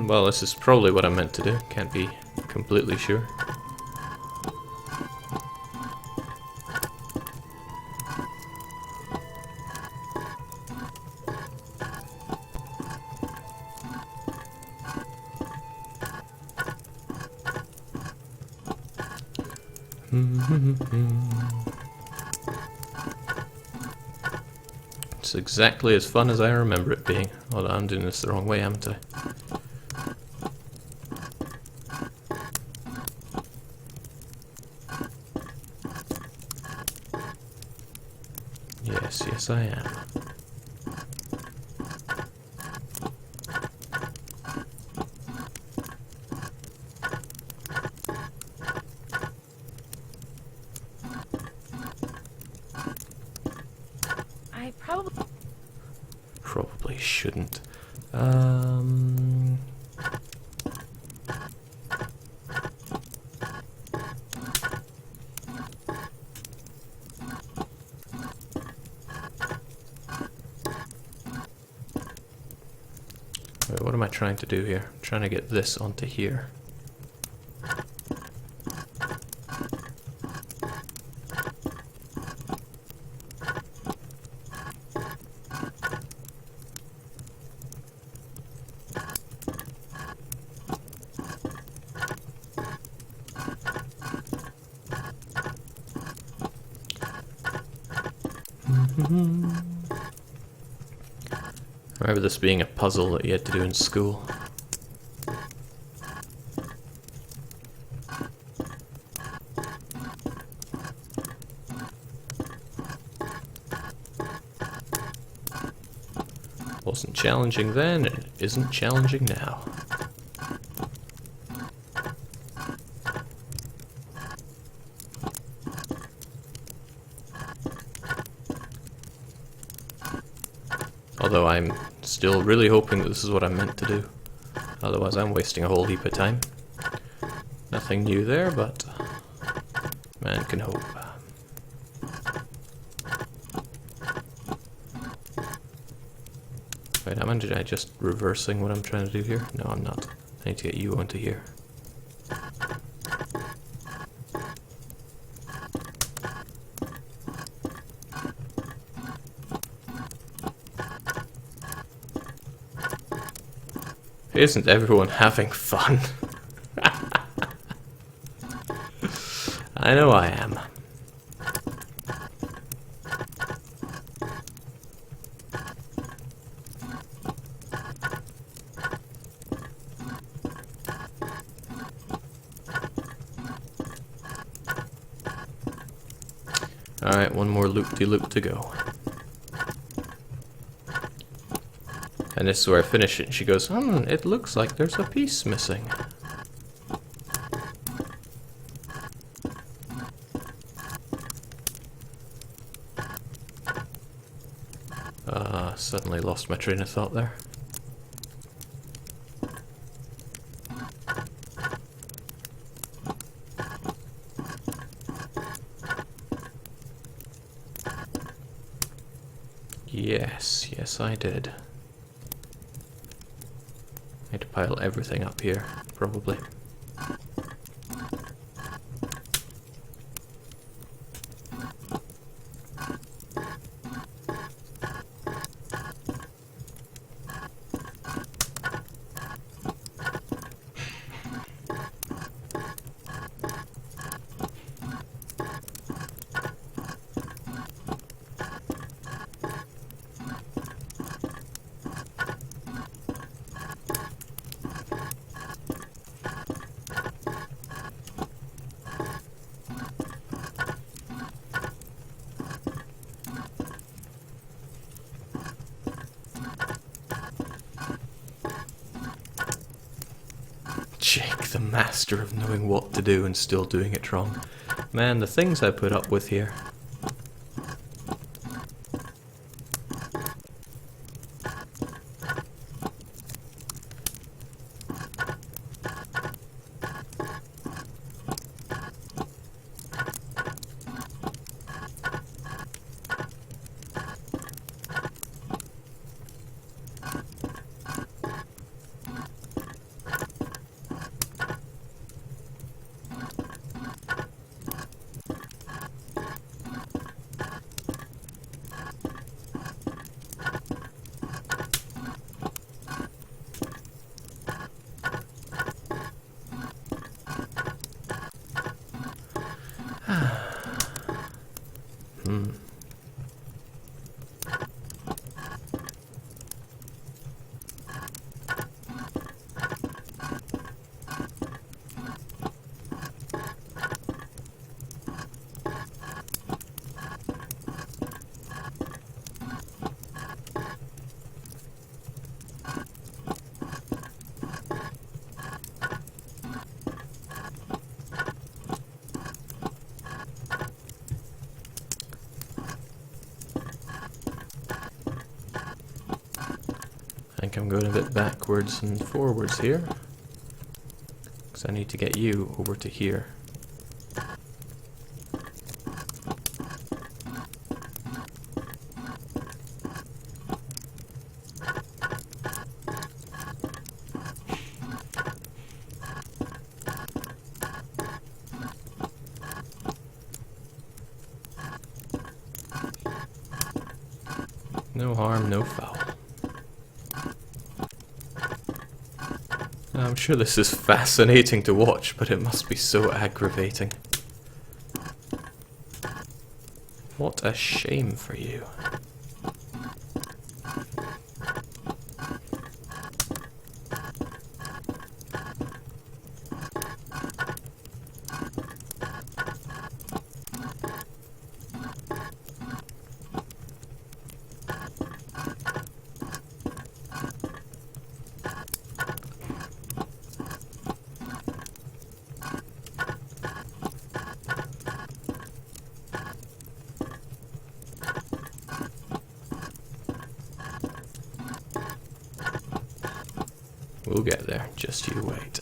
Well, this is probably what I meant to do. Can't be completely sure. It's exactly as fun as I remember it being. Hold on, I'm doing this the wrong way, haven't I? Yes, yes I am. I probably... Probably shouldn't. Wait, what am I trying to do here? I'm trying to get this onto here. I remember this being a puzzle that you had to do in school. Wasn't challenging then, and it isn't challenging now. Although I'm still really hoping that this is what I'm meant to do. Otherwise I'm wasting a whole heap of time. Nothing new there, but man can hope. Wait, am I just reversing what I'm trying to do here? No, I'm not. I need to get you onto here. Isn't everyone having fun? I know I am. Alright, one more loop-de-loop to go. And this is where I finish it, and she goes, it looks like there's a piece missing. Suddenly lost my train of thought there. Yes, yes I did. I need to pile everything up here, probably. Jake, the master of knowing what to do and still doing it wrong. Man, the things I put up with here. I think I'm going a bit backwards and forwards here, because I need to get you over to here. No harm, no foul. I'm sure this is fascinating to watch, but it must be so aggravating. What a shame for you. We'll get there, just you wait.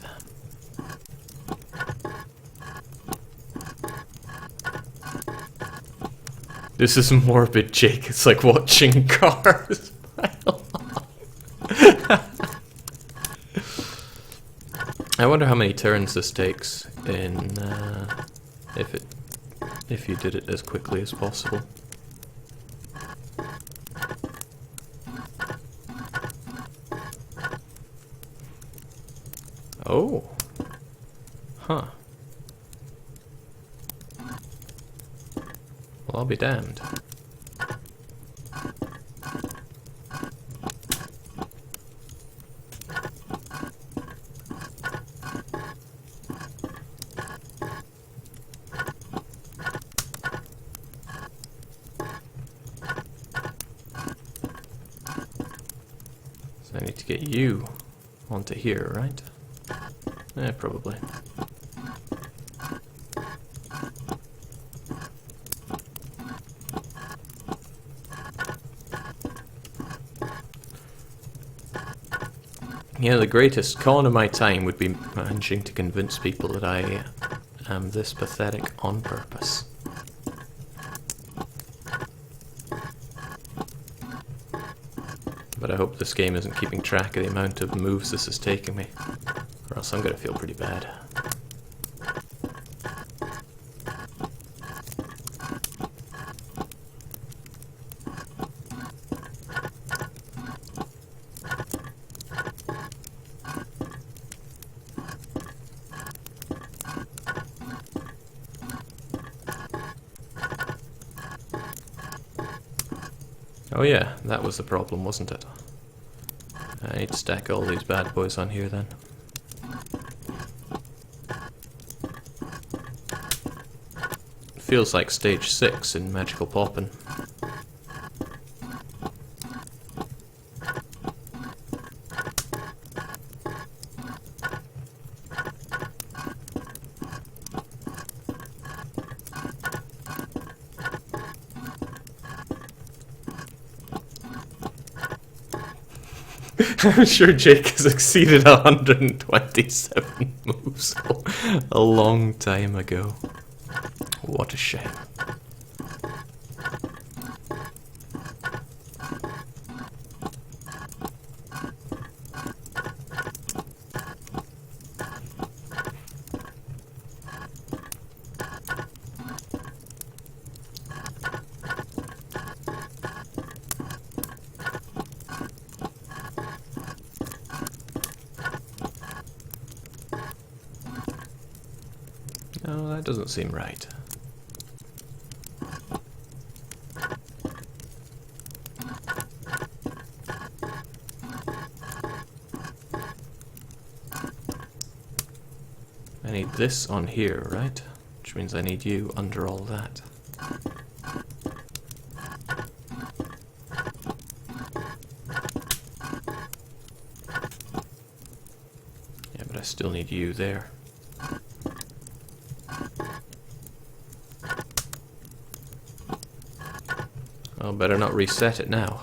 This is morbid, Jake. It's like watching cars pile on. I wonder how many turns this takes in if you did it as quickly as possible. Oh. Huh. Well, I'll be damned. So I need to get you onto here, right? Yeah, probably. Yeah, the greatest con of my time would be managing to convince people that I am this pathetic on purpose. But I hope this game isn't keeping track of the amount of moves this is taking me, or else I'm gonna feel pretty bad. Oh yeah, that was the problem, wasn't it? I need to stack all these bad boys on here then. Feels like stage 6 in Magical Poppin'. I'm sure Jake has exceeded 127 moves a long time ago. What a shame. No, that doesn't seem right. I need this on here, right? Which means I need you under all that. Yeah, but I still need you there. Well, better not reset it now.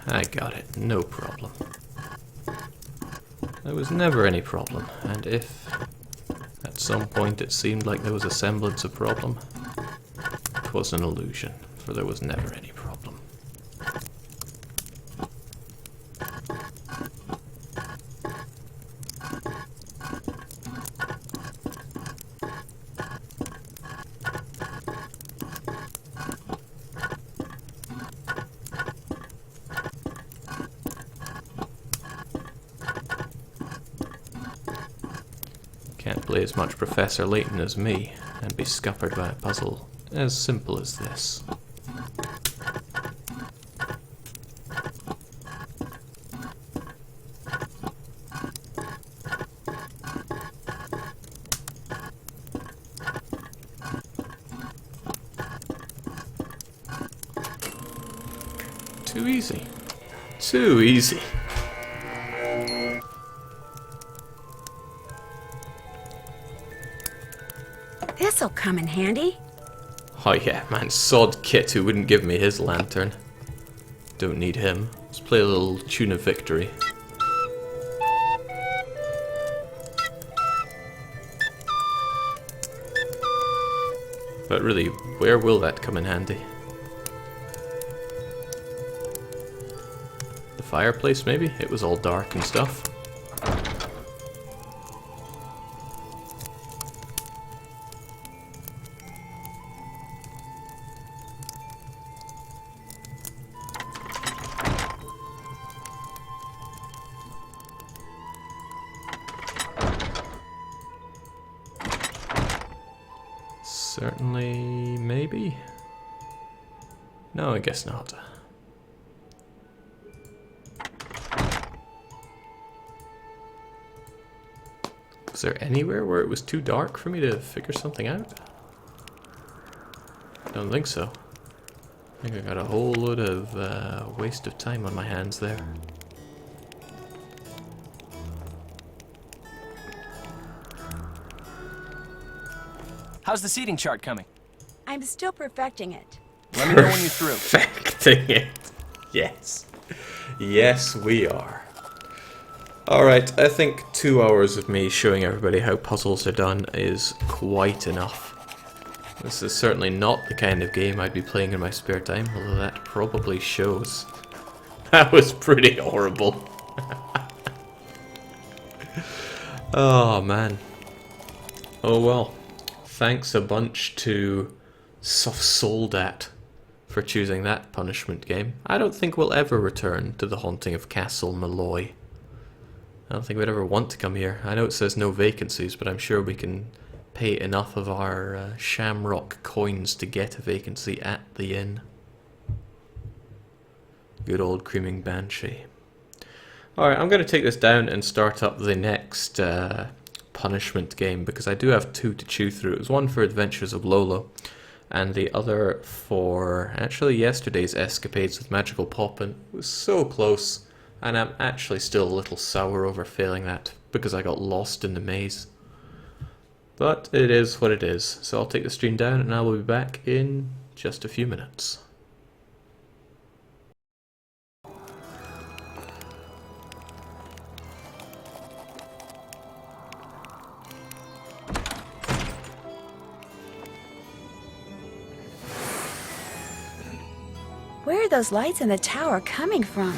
I got it, no problem. There was never any problem, and if at some point it seemed like there was a semblance of problem, it was an illusion, for there was never any problem. Can't play as much Professor Layton as me, and be scuppered by a puzzle as simple as this. Too easy. Too easy. This'll come in handy. Oh yeah, man, sod Kit who wouldn't give me his lantern. Don't need him. Let's play a little tune of victory. But really, where will that come in handy? The fireplace, maybe? It was all dark and stuff. Certainly, maybe? No, I guess not. Was there anywhere where it was too dark for me to figure something out? I don't think so. I think I got a whole load of waste of time on my hands there. How's the seating chart coming? I'm still perfecting it. Let me know when you're through. Perfecting it. Yes. Yes, we are. Alright, I think 2 hours of me showing everybody how puzzles are done is quite enough. This is certainly not the kind of game I'd be playing in my spare time, although that probably shows. That was pretty horrible. Oh man. Oh well. Thanks a bunch to Soft-Soldat for choosing that punishment game. I don't think we'll ever return to the haunting of Castle Malloy. I don't think we'd ever want to come here. I know it says no vacancies, but I'm sure we can pay enough of our shamrock coins to get a vacancy at the inn. Good old Creaming Banshee. Alright, I'm going to take this down and start up the next punishment game, because I do have two to chew through. It was one for Adventures of Lolo, and the other for actually yesterday's escapades with Magical Poppin. It was so close, and I'm actually still a little sour over failing that because I got lost in the maze. But it is what it is, so I'll take the stream down and I will be back in just a few minutes. Where are those lights in the tower coming from?